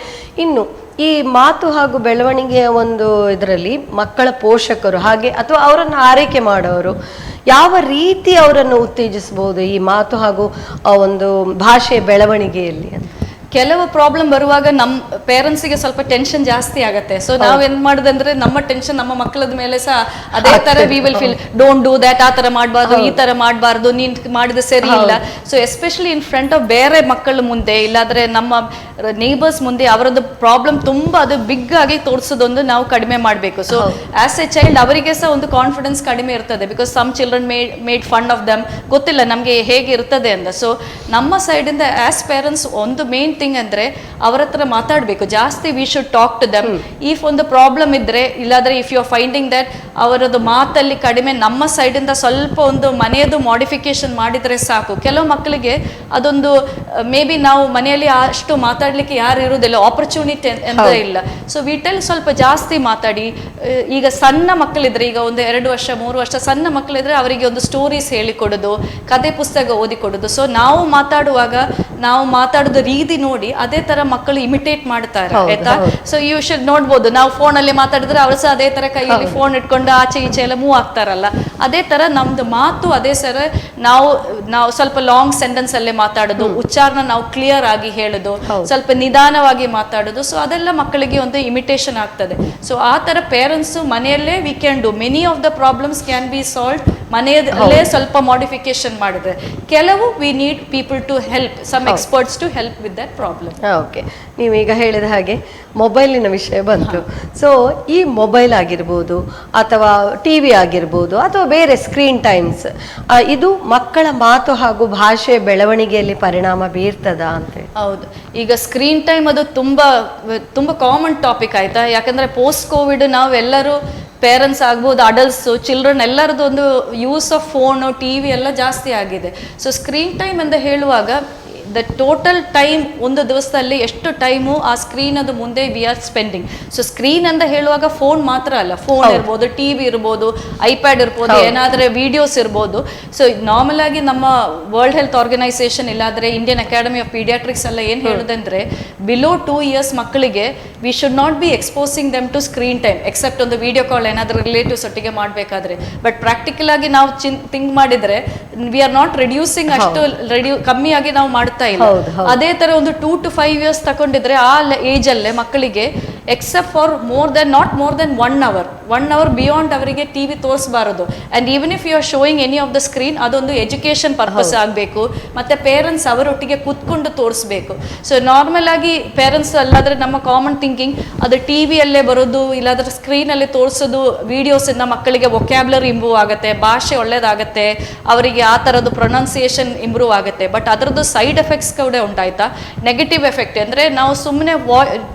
ಇನ್ನು ಈ ಮಾತು ಹಾಗೂ ಬೆಳವಣಿಗೆಯ ಒಂದು ಇದರಲ್ಲಿ ಮಕ್ಕಳ ಪೋಷಕರು ಹಾಗೆ ಅಥವಾ ಅವರನ್ನು ಆರೈಕೆ ಮಾಡೋರು ಯಾವ ರೀತಿ ಅವರನ್ನು ಉತ್ತೇಜಿಸಬಹುದು ಈ ಮಾತು ಹಾಗೂ ಒಂದು ಭಾಷೆಯ ಬೆಳವಣಿಗೆಯಲ್ಲಿ ಅಂತ? ಕೆಲವು ಪ್ರಾಬ್ಲಮ್ ಬರುವಾಗ ನಮ್ಮ ಪೇರೆಂಟ್ಸಿಗೆ ಸ್ವಲ್ಪ ಟೆನ್ಷನ್ ಜಾಸ್ತಿ ಆಗುತ್ತೆ. ಸೊ ನಾವ್ ಏನ್ ಮಾಡುದಂದ್ರೆ ನಮ್ಮ ಟೆನ್ಷನ್ ನಮ್ಮ ಮಕ್ಕಳದ ಮೇಲೆ ಸಹ ಅದೇ ತರ we will feel don't do that, ಆ ತರ ಮಾಡಬಾರ್ದು, ಈ ತರ ಮಾಡಬಾರ್ದು, ನೀನ್ ಮಾಡಿದ ಸರಿ ಇಲ್ಲ. So especially in front of ಬೇರೆ ಮಕ್ಕಳ ಮುಂದೆ ಇಲ್ಲಾದ್ರೆ ನಮ್ಮ ನೇಬರ್ಸ್ ಮುಂದೆ ಅವರದ್ದು ಪ್ರಾಬ್ಲಮ್ ತುಂಬಾ ಅದು ಬಿಗ್ ಆಗಿ ತೋರಿಸೋದೊಂದು ನಾವು ಕಡಿಮೆ ಮಾಡಬೇಕು. ಸೊ ಆಸ್ ಎ ಚೈಲ್ಡ್ ಅವರಿಗೆ ಸಹ ಒಂದು ಕಾನ್ಫಿಡೆನ್ಸ್ ಕಡಿಮೆ ಇರ್ತದೆ, because some children made fun of them, ಗೊತ್ತಿಲ್ಲ ನಮ್ಗೆ ಹೇಗೆ ಇರ್ತದೆ ಅಂತ. ಸೊ ನಮ್ಮ ಸೈಡ್ ಇಂದ ಆಸ್ ಪೇರೆಂಟ್ಸ್ ಒಂದು ಮೇನ್ ಥಿಂಗ್ ಅಂದ್ರೆ ಅವರ ಹತ್ರ ಮಾತಾಡಬೇಕು ಜಾಸ್ತಿ. We should talk to them. If ಒಂದು ಪ್ರಾಬ್ಲಮ್ ಇದ್ರೆ ಇಲ್ಲಾದ್ರೆ if you are finding that ಅವರದ್ದು ಮಾತಲ್ಲಿ ಕಡಿಮೆ, ನಮ್ಮ ಸೈಡ್ ಇಂದ ಸ್ವಲ್ಪ ಒಂದು ಮನೆಯದು ಮಾಡಿಫಿಕೇಶನ್ ಮಾಡಿದ್ರೆ ಸಾಕು. ಕೆಲವು ಮಕ್ಕಳಿಗೆ ಅದೊಂದು ಮೇ ಬಿ ನಾವು ಮನೆಯಲ್ಲಿ ಅಷ್ಟು ಮಾತಾಡ್ಲಿಕ್ಕೆ ಯಾರು ಇರುವುದಿಲ್ಲ, ಆಪರ್ಚುನಿಟಿ ಅಂತ ಇಲ್ಲ. ಸೊ ವಿಟಲ್ ಸ್ವಲ್ಪ ಜಾಸ್ತಿ ಮಾತಾಡಿ. ಈಗ ಸಣ್ಣ ಮಕ್ಕಳಿದ್ರೆ, ಈಗ ಒಂದು 2 ವರ್ಷ 3 ವರ್ಷ ಸಣ್ಣ ಮಕ್ಕಳಿದ್ರೆ ಅವರಿಗೆ ಒಂದು ಸ್ಟೋರೀಸ್ ಹೇಳಿಕೊಡೋದು, ಕತೆ ಪುಸ್ತಕ ಓದಿಕೊಡೋದು. ಸೊ ನಾವು ಮಾತಾಡುವಾಗ ನಾವು ಮಾತಾಡೋದು ರೀತಿ ನೋಡಿ ಅದೇ ತರ ಮಕ್ಕಳು ಇಮಿಟೇಟ್ ಮಾಡ್ತಾರೆ, ಆಯ್ತಾ? ಸೊ ಯು ಶುಡ್ ನೋಡ್ಬೋದು, ನಾವು ಫೋನ್ ಅಲ್ಲಿ ಮಾತಾಡಿದ್ರೆ ಅವರು ಸಹ ಅದೇ ತರ ಕೈಯಲ್ಲಿ ಫೋನ್ ಇಟ್ಕೊಂಡು ಆಚೆ ಈಚೆ ಎಲ್ಲ ಮೂವ್ ಆಗ್ತಾರಲ್ಲ, ಅದೇ ತರ ನಮ್ದು ಮಾತು ಅದೇ ಸರ. ನಾವು ಸ್ವಲ್ಪ ಲಾಂಗ್ ಸೆಂಟೆನ್ಸ್ ಅಲ್ಲೇ ಮಾತಾಡೋದು, ಉಚ್ಚಾರಣ ನಾವು ಕ್ಲಿಯರ್ ಆಗಿ ಹೇಳೋದು, ಸ್ವಲ್ಪ ನಿಧಾನವಾಗಿ ಮಾತಾಡೋದು. ಸೊ ಅದೆಲ್ಲ ಮಕ್ಕಳಿಗೆ ಒಂದು ಇಮಿಟೇಷನ್ ಆಗ್ತದೆ. ಸೊ ಆ ತರ ಪೇರೆಂಟ್ಸ್ ಮನೆಯಲ್ಲೇ we can do many of the problems can be solve ಮನೆಯಲ್ಲೇ ಸ್ವಲ್ಪ ಮಾಡಿಫಿಕೇಶನ್ ಮಾಡಿದ್ರೆ. ಕೆಲವು we need people to help, some experts to help with that problem. Okay, ನೀವೀಗ ಹೇಳಿದ ಹಾಗೆ ಮೊಬೈಲಿನ ವಿಷಯ ಬಂತು. ಸೊ ಈ ಮೊಬೈಲ್ ಆಗಿರ್ಬೋದು ಅಥವಾ ಟಿ ವಿ ಆಗಿರ್ಬೋದು ಅಥವಾ ಬೇರೆ ಸ್ಕ್ರೀನ್ ಟೈಮ್ಸ್, ಇದು ಮಕ್ಕಳ ಮಾತು ಹಾಗೂ ಭಾಷೆ ಬೆಳವಣಿಗೆಯಲ್ಲಿ ಪರಿಣಾಮ ಬೀರ್ತದ ಅಂತೇಳಿ? ಹೌದು, ಈಗ ಸ್ಕ್ರೀನ್ ಟೈಮ್ ಅದು ತುಂಬಾ ತುಂಬಾ ಕಾಮನ್ ಟಾಪಿಕ್ ಆಯ್ತಾ. ಯಾಕಂದ್ರೆ ಪೋಸ್ಟ್ ಕೋವಿಡ್ ನಾವೆಲ್ಲರೂ ಪೇರೆಂಟ್ಸ್ ಆಗ್ಬೋದು, ಅಡಲ್ಟ್ಸ್, ಚಿಲ್ಡ್ರನ್ ಎಲ್ಲರದ್ದು ಒಂದು use of phone T V ಎಲ್ಲ ಜಾಸ್ತಿ ಆಗಿದೆ. ಸೊ ಸ್ಕ್ರೀನ್ ಟೈಮ್ ಅಂತ ಹೇಳುವಾಗ ದ ಟೋಟಲ್ ಟೈಮ್ ಒಂದು ದಿವಸದಲ್ಲಿ ಎಷ್ಟು ಟೈಮು ಆ ಸ್ಕ್ರೀನ್ ಅದು ಮುಂದೆ we are spending. So screen ಅಂತ ಹೇಳುವಾಗ ಫೋನ್ ಮಾತ್ರ ಅಲ್ಲ, ಫೋನ್ ಇರ್ಬೋದು, ಟಿ ವಿ ಇರ್ಬೋದು, ಐಪ್ಯಾಡ್ ಇರ್ಬೋದು, ಏನಾದರೆ ವಿಡಿಯೋಸ್ ಇರ್ಬೋದು. ಸೊ ನಾರ್ಮಲ್ ಆಗಿ ನಮ್ಮ ವರ್ಲ್ಡ್ ಹೆಲ್ತ್ ಆರ್ಗನೈಸೇಷನ್ ಇಲ್ಲಾದ್ರೆ ಇಂಡಿಯನ್ ಅಕಾಡೆಮಿ ಆಫ್ ಪೀಡಿಯಾಟ್ರಿಕ್ಸ್ ಎಲ್ಲ ಏನು ಹೇಳುದಂದ್ರೆ ಬಿಲೋ 2 years ಮಕ್ಕಳಿಗೆ we should not be exposing them to screen time, except ಒಂದು ವಿಡಿಯೋ ಕಾಲ್ ಏನಾದರೂ ರಿಲೇಟಿವ್ಸ್ ಒಟ್ಟಿಗೆ ಮಾಡಬೇಕಾದ್ರೆ. ಬಟ್ ಪ್ರಾಕ್ಟಿಕಲ್ ಆಗಿ ನಾವು ಥಿಂಕ್ ಮಾಡಿದ್ರೆ ವಿ ಆರ್ ನಾಟ್ ರಿಡ್ಯೂಸಿಂಗ್, ಅಷ್ಟು ಕಮ್ಮಿಯಾಗಿ ನಾವು ಮಾಡ್ತಾ ಇಲ್ಲ. ಅದೇ ತರ ಒಂದು 2 to 5 years ತಗೊಂಡಿದ್ರೆ ಆ ಏಜ್ ಅಲ್ಲೇ ಮಕ್ಕಳಿಗೆ except for not more than 1 hour beyond ಅವರಿಗೆ ಟಿವಿ ತೋರಿಸಬಾರದು. And even if you are showing any of the screen, ಅದೊಂದು ಎಜುಕೇಶನ್ ಪರ್ಪಸ್ ಆಗಬೇಕು, ಮತ್ತೆ ಪೇರೆಂಟ್ಸ್ ಅವರೊಟ್ಟಿಗೆ ಕೂತ್ಕೊಂಡು ತೋರಿಸ್ಬೇಕು. ಸೊ ನಾರ್ಮಲ್ ಆಗಿ ಪೇರೆಂಟ್ಸ್ ಅಲ್ಲಾದ್ರೆ ನಮ್ಮ ಕಾಮನ್ ಥಿಂಕಿಂಗ್ ಅದು ಟಿವಿಯಲ್ಲೇ ಬರೋದು ಇಲ್ಲಾದ್ರೆ ಸ್ಕ್ರೀನ್ ಅಲ್ಲಿ ತೋರಿಸೋದು ವಿಡಿಯೋಸ್ ಇಂದ ಮಕ್ಕಳಿಗೆ ವೊಕ್ಯಾಬ್ಯುಲರಿ ಇಂಪ್ರೂವ್ ಆಗುತ್ತೆ, ಭಾಷೆ ಒಳ್ಳೇದಾಗುತ್ತೆ, ಅವರಿಗೆ ಆ ತರದ್ದು ಪ್ರೊನೌನ್ಸಿಯೇಷನ್ ಇಂಪ್ರೂವ್ ಆಗುತ್ತೆ. ಬಟ್ ಅದರದ್ದು ಸೈಡ್ ಎಫೆಕ್ಟ್ಸ್ ಕೂಡ ಉಂಟಾಯ್ತಾ, ನೆಗೆಟಿವ್ ಎಫೆಕ್ಟ್. ಅಂದ್ರೆ ನಾವು ಸುಮ್ಮನೆ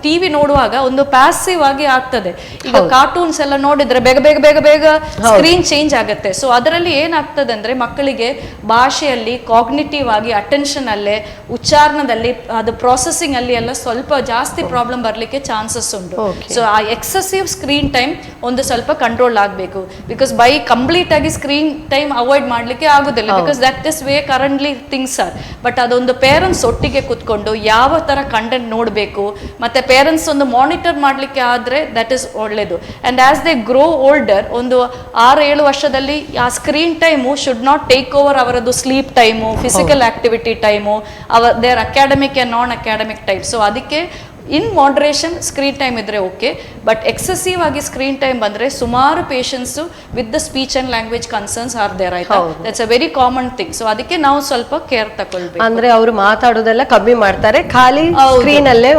ಟಿವಿ ನೋಡುವಾಗ ಒಂದು ಪ್ಯಾಸಿವ್ ಆಗಿ ಆಗ್ತದೆ. ಈಗ ಕಾರ್ಟೂನ್ಸ್ ಎಲ್ಲ ನೋಡಿದ್ರೆ ಬೇಗ ಬೇಗ ಬೇಗ ಬೇಗ ಸ್ಕ್ರೀನ್ ಚೇಂಜ್ ಆಗುತ್ತೆ. ಸೊ ಅದರಲ್ಲಿ ಏನಾಗ್ತದೆ ಅಂದ್ರೆ ಮಕ್ಕಳಿಗೆ ಭಾಷೆಯಲ್ಲಿ ಕಾಗ್ನಿಟಿವ್ ಆಗಿ ಅಟೆನ್ಷನ್ ಅಲ್ಲೇ ಉಚ್ಚಾರಣದಲ್ಲಿ ಅದು ಪ್ರೊಸೆಸಿಂಗ್ ಅಲ್ಲಿ ಎಲ್ಲ ಸ್ವಲ್ಪ ಜಾಸ್ತಿ ಪ್ರಾಬ್ಲಮ್ ಬರ್ಲಿಕ್ಕೆ ಚಾನ್ಸಸ್ ಉಂಟು. ಸೊ ಆ ಎಕ್ಸೆಸಿವ್ ಸ್ಕ್ರೀನ್ ಟೈಮ್ ಒಂದು ಸ್ವಲ್ಪ ಕಂಟ್ರೋಲ್ ಆಗಬೇಕು. ಬಿಕಾಸ್ ಬೈ ಕಂಪ್ಲೀಟ್ ಆಗಿ ಸ್ಕ್ರೀನ್ ಟೈಮ್ ಅವಾಯ್ಡ್ ಮಾಡ್ಲಿಕ್ಕೆ ಆಗುದಿಲ್ಲ, because that is way currently things are. But ಅದೊಂದು ಪೇರೆಂಟ್ಸ್ ಒಟ್ಟಿಗೆ ಕುತ್ಕೊಂಡು ಯಾವ ತರ ಕಂಟೆಂಟ್ ನೋಡಬೇಕು ಮತ್ತೆ ಪೇರೆಂಟ್ಸ್ ಒಂದು ಮಾನಿಟರ್ ಮಾಡ್ಲಿಕ್ಕೆ ಆದ್ರೆ ದಟ್ ಇಸ್ ಒಳ್ಳೇದು. And as they grow older, ಒಂದು 6-7 ವರ್ಷದಲ್ಲಿ ಆ screen time should not take over ಅವರದ್ದು sleep time, physical activity time, their academic and non academic time. So ಅದಕ್ಕೆ ಇನ್ ಮಾಡ್ರೇಷನ್ ಸ್ಕ್ರೀನ್ ಟೈಮ್ ಇದ್ರೆ ಓಕೆ, ಬಟ್ ಎಕ್ಸೆಸಿವ್ ಆಗಿ screen time ಬಂದ್ರೆ ಸುಮಾರು patients with the speech and language concerns are there, ಆಯ್ತಾ? That's a very common thing. So ಅದಕ್ಕೆ ನಾವು ಸ್ವಲ್ಪ care ತಗೊಳ್ಬೇಕು. ಅಂದ್ರೆ ಅವರು ಮಾತಾಡೋದೆಲ್ಲ ಕಮ್ಮಿ ಮಾಡ್ತಾರೆ, ಖಾಲಿ ಸ್ಕ್ರೀನ್ ಅಲ್ಲೇ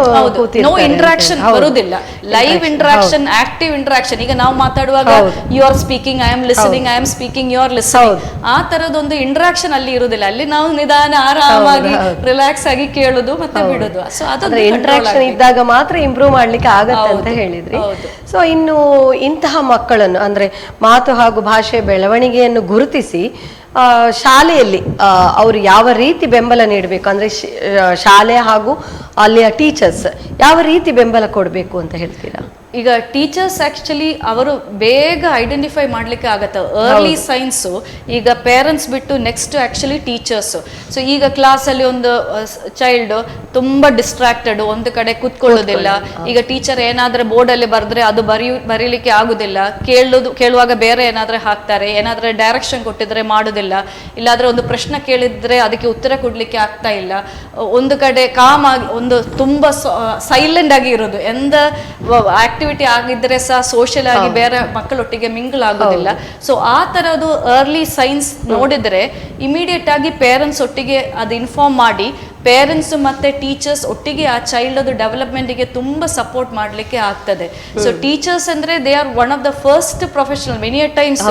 ನೋ ಇಂಟ್ರಾಕ್ಷನ್ ಬರುವುದಿಲ್ಲ, ಲೈವ್ ಇಂಟ್ರಾಕ್ಷನ್, ಆಕ್ಟಿವ್ ಇಂಟ್ರಾಕ್ಷನ್. ಈಗ ನಾವು ಮಾತಾಡುವಾಗ you are speaking, I am listening, I am speaking, you are listening, ಆ ತರದೊಂದು ಇಂಟ್ರಾಕ್ಷನ್ ಅಲ್ಲಿ ಇರುವುದಿಲ್ಲ. ಅಲ್ಲಿ ನಾವು ನಿಧಾನ ಆರಾಮಾಗಿ ರಿಲ್ಯಾಕ್ಸ್ ಆಗಿ ಕೇಳುದು ಮತ್ತೆ ಬಿಡುದು. ಸೊ ಅದು ಇಂಟ್ರಾಕ್ಷನ್ ಇದ್ದಾಗ ಮಾತ್ರ ಇಂಪ್ರೂವ್ ಮಾಡ್ಲಿಕ್ಕೆ ಆಗತ್ತೆ ಅಂತ ಹೇಳಿದ್ರಿ. ಸೊ ಇನ್ನು ಇಂತಹ ಮಕ್ಕಳನ್ನು ಅಂದ್ರೆ ಮಾತು ಹಾಗೂ ಭಾಷೆ ಬೆಳವಣಿಗೆಯನ್ನು ಗುರುತಿಸಿ ಶಾಲೆಯಲ್ಲಿ ಅವರು ಯಾವ ರೀತಿ ಬೆಂಬಲ ನೀಡಬೇಕು, ಅಂದ್ರೆ ಶಾಲೆ ಹಾಗೂ ಅಲ್ಲಿಯ ಟೀಚರ್ಸ್ ಯಾವ ರೀತಿ ಬೆಂಬಲ ಕೊಡಬೇಕು ಅಂತ ಹೇಳ್ತೀರಾ? ಈಗ ಟೀಚರ್ಸ್ ಆಕ್ಚುಲಿ ಅವರು ಬೇಗ ಐಡೆಂಟಿಫೈ ಮಾಡ್ಲಿಕ್ಕೆ ಆಗತ್ತೆ ಅರ್ಲಿ ಸೈನ್ಸ್. ಈಗ ಪೇರೆಂಟ್ಸ್ ಬಿಟ್ಟು ನೆಕ್ಸ್ಟ್ ಆಕ್ಚುಲಿ ಟೀಚರ್ಸ್. ಸೊ ಈಗ ಕ್ಲಾಸಲ್ಲಿ ಒಂದು ಚೈಲ್ಡ್ ತುಂಬಾ ಡಿಸ್ಟ್ರಾಕ್ಟೆಡ್, ಒಂದು ಕಡೆ ಕೂತ್ಕೊಳ್ಳೋದಿಲ್ಲ. ಈಗ ಟೀಚರ್ ಏನಾದ್ರೆ ಬೋರ್ಡಲ್ಲಿ ಬರೆದ್ರೆ ಅದು ಬರೀಲಿಕ್ಕೆ ಆಗುದಿಲ್ಲ, ಕೇಳುವಾಗ ಬೇರೆ ಏನಾದ್ರೆ ಹಾಕ್ತಾರೆ, ಏನಾದ್ರೆ ಡೈರೆಕ್ಷನ್ ಕೊಟ್ಟಿದ್ರೆ ಮಾಡುದಿಲ್ಲ, ಇಲ್ಲಾದ್ರೆ ಒಂದು ಪ್ರಶ್ನೆ ಕೇಳಿದ್ರೆ ಅದಕ್ಕೆ ಉತ್ತರ ಕೊಡ್ಲಿಕ್ಕೆ ಆಗ್ತಾ ಇಲ್ಲ, ಒಂದು ಕಡೆ ಕಾಮ್ ಆಗಿ ಒಂದು ತುಂಬಾ ಸೈಲೆಂಟ್ ಆಗಿ ಇರೋದು, ಎಂದ ಆಕ್ಟಿವಿಟಿ ಆಗಿದ್ರೆ ಸಹ ಸೋಷಿಯಲ್ ಆಗಿ ಬೇರೆ ಮಕ್ಕಳೊಟ್ಟಿಗೆ ಮಿಂಗಲ್ ಆಗೋದಿಲ್ಲ. ಸೊ ಆ ತರದ್ದು ಅರ್ಲಿ ಸೈನ್ಸ್ ನೋಡಿದ್ರೆ ಇಮಿಡಿಯೇಟ್ ಆಗಿ ಪೇರೆಂಟ್ಸ್ ಒಟ್ಟಿಗೆ ಅದು ಇನ್ಫಾರ್ಮ್ ಮಾಡಿ ಪೇರೆಂಟ್ಸ್ ಮತ್ತೆ ಟೀಚರ್ಸ್ ಒಟ್ಟಿಗೆ ಆ ಚೈಲ್ಡ್ ಡೆವಲಪ್ಮೆಂಟ್ಗೆ ತುಂಬಾ ಸಪೋರ್ಟ್ ಮಾಡ್ಲಿಕ್ಕೆ ಆಗ್ತದೆ. ಸೊ ಟೀಚರ್ಸ್ ಅಂದ್ರೆ they are one of the first professional. Many times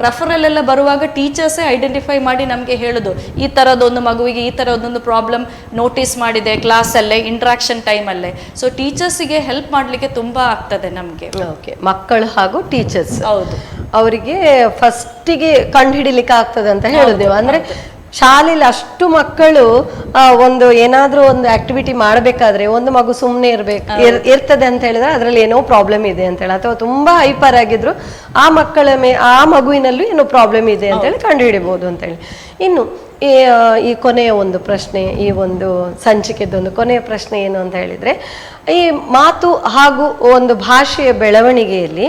referral ಎಲ್ಲ ಬರುವಾಗ ಟೀಚರ್ಸ್ ಐಡೆಂಟಿಫೈ ಮಾಡಿ ನಮ್ಗೆ ಹೇಳುದು, ಈ ತರದೊಂದು ಮಗುವಿಗೆ ಈ ತರದೊಂದು ಪ್ರಾಬ್ಲಮ್ ನೋಟಿಸ್ ಮಾಡಿದೆ ಕ್ಲಾಸ್ ಅಲ್ಲೇ, ಇಂಟ್ರಾಕ್ಷನ್ ಟೈಮ್ ಅಲ್ಲೇ. ಸೊ ಟೀಚರ್ಸ್ಗೆ ಹೆಲ್ಪ್ ಮಾಡ್ಲಿಕ್ಕೆ ತುಂಬಾ ಆಗ್ತದೆ ನಮ್ಗೆ. ಮಕ್ಕಳು ಹಾಗೂ ಟೀಚರ್ಸ್ ಹೌದು, ಅವರಿಗೆ ಫಸ್ಟಿಗೆ ಕಂಡು ಹಿಡಿಲಿಕ್ಕೆ ಆಗ್ತದೆ ಅಂತ ಹೇಳುದೇವು. ಅಂದ್ರೆ ಶಾಲೆಯಲ್ಲಿ ಅಷ್ಟು ಮಕ್ಕಳು ಒಂದು ಏನಾದ್ರೂ ಒಂದು ಆಕ್ಟಿವಿಟಿ ಮಾಡಬೇಕಾದ್ರೆ ಒಂದು ಮಗು ಸುಮ್ಮನೆ ಇರ್ತದೆ ಅಂತ ಹೇಳಿದ್ರೆ ಅದ್ರಲ್ಲಿ ಏನೋ ಪ್ರಾಬ್ಲಮ್ ಇದೆ ಅಂತ ಹೇಳಿ, ಅಥವಾ ತುಂಬಾ ಹೈಪರ್ ಆಗಿದ್ರು ಆ ಮಕ್ಕಳ ಆ ಮಗುವಿನಲ್ಲೂ ಏನೋ ಪ್ರಾಬ್ಲಮ್ ಇದೆ ಅಂತ ಹೇಳಿ ಕಂಡು ಹಿಡಿಬಹುದು ಅಂತ ಹೇಳಿ. ಇನ್ನು ಈ ಕೊನೆಯ ಒಂದು ಪ್ರಶ್ನೆ, ಈ ಒಂದು ಸಂಚಿಕೆದೊಂದು ಕೊನೆಯ ಪ್ರಶ್ನೆ ಏನು ಅಂತ ಹೇಳಿದ್ರೆ, ಈ ಮಾತು ಹಾಗೂ ಒಂದು ಭಾಷೆಯ ಬೆಳವಣಿಗೆಯಲ್ಲಿ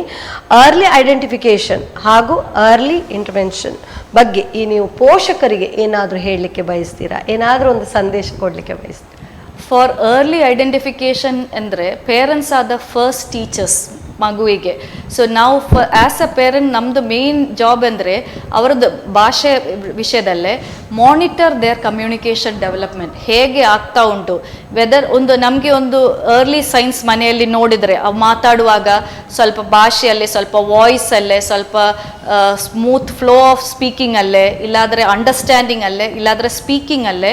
ಅರ್ಲಿ ಐಡೆಂಟಿಫಿಕೇಶನ್ ಹಾಗೂ ಅರ್ಲಿ ಇಂಟರ್ವೆನ್ಷನ್ ಬಗ್ಗೆ ಈ ನೀವು ಪೋಷಕರಿಗೆ ಏನಾದರೂ ಹೇಳಲಿಕ್ಕೆ ಬಯಸ್ತೀರಾ? ಏನಾದರೂ ಒಂದು ಸಂದೇಶ ಕೊಡಲಿಕ್ಕೆ ಬಯಸ್ತೀರಾ? ಫಾರ್ ಅರ್ಲಿ ಐಡೆಂಟಿಫಿಕೇಶನ್ ಅಂದರೆ parents are the first teachers ಮಗುವಿಗೆ. ಸೊ ನಾವು ಆ್ಯಸ್ ಅ ಪೇರೆಂಟ್ ನಮ್ಮದು ಮೇನ್ ಜಾಬ್ ಅಂದರೆ ಅವರದ್ದು ಭಾಷೆ ವಿಷಯದಲ್ಲೇ ಮಾನಿಟರ್ ದೇರ್ ಕಮ್ಯುನಿಕೇಷನ್ ಡೆವಲಪ್ಮೆಂಟ್ ಹೇಗೆ ಆಗ್ತಾ ಉಂಟು. ವೆದರ್ ನಮಗೆ ಒಂದು ಅರ್ಲಿ ಸೈನ್ಸ್ ಮನೆಯಲ್ಲಿ ನೋಡಿದರೆ ಅವು ಮಾತಾಡುವಾಗ ಸ್ವಲ್ಪ ಭಾಷೆಯಲ್ಲೇ, ಸ್ವಲ್ಪ ವಾಯ್ಸಲ್ಲೇ, ಸ್ವಲ್ಪ ಸ್ಮೂತ್ ಫ್ಲೋ ಆಫ್ ಸ್ಪೀಕಿಂಗಲ್ಲೇ, ಇಲ್ಲಾದರೆ ಅಂಡರ್ಸ್ಟ್ಯಾಂಡಿಂಗಲ್ಲೇ, ಇಲ್ಲಾದರೆ ಸ್ಪೀಕಿಂಗಲ್ಲೇ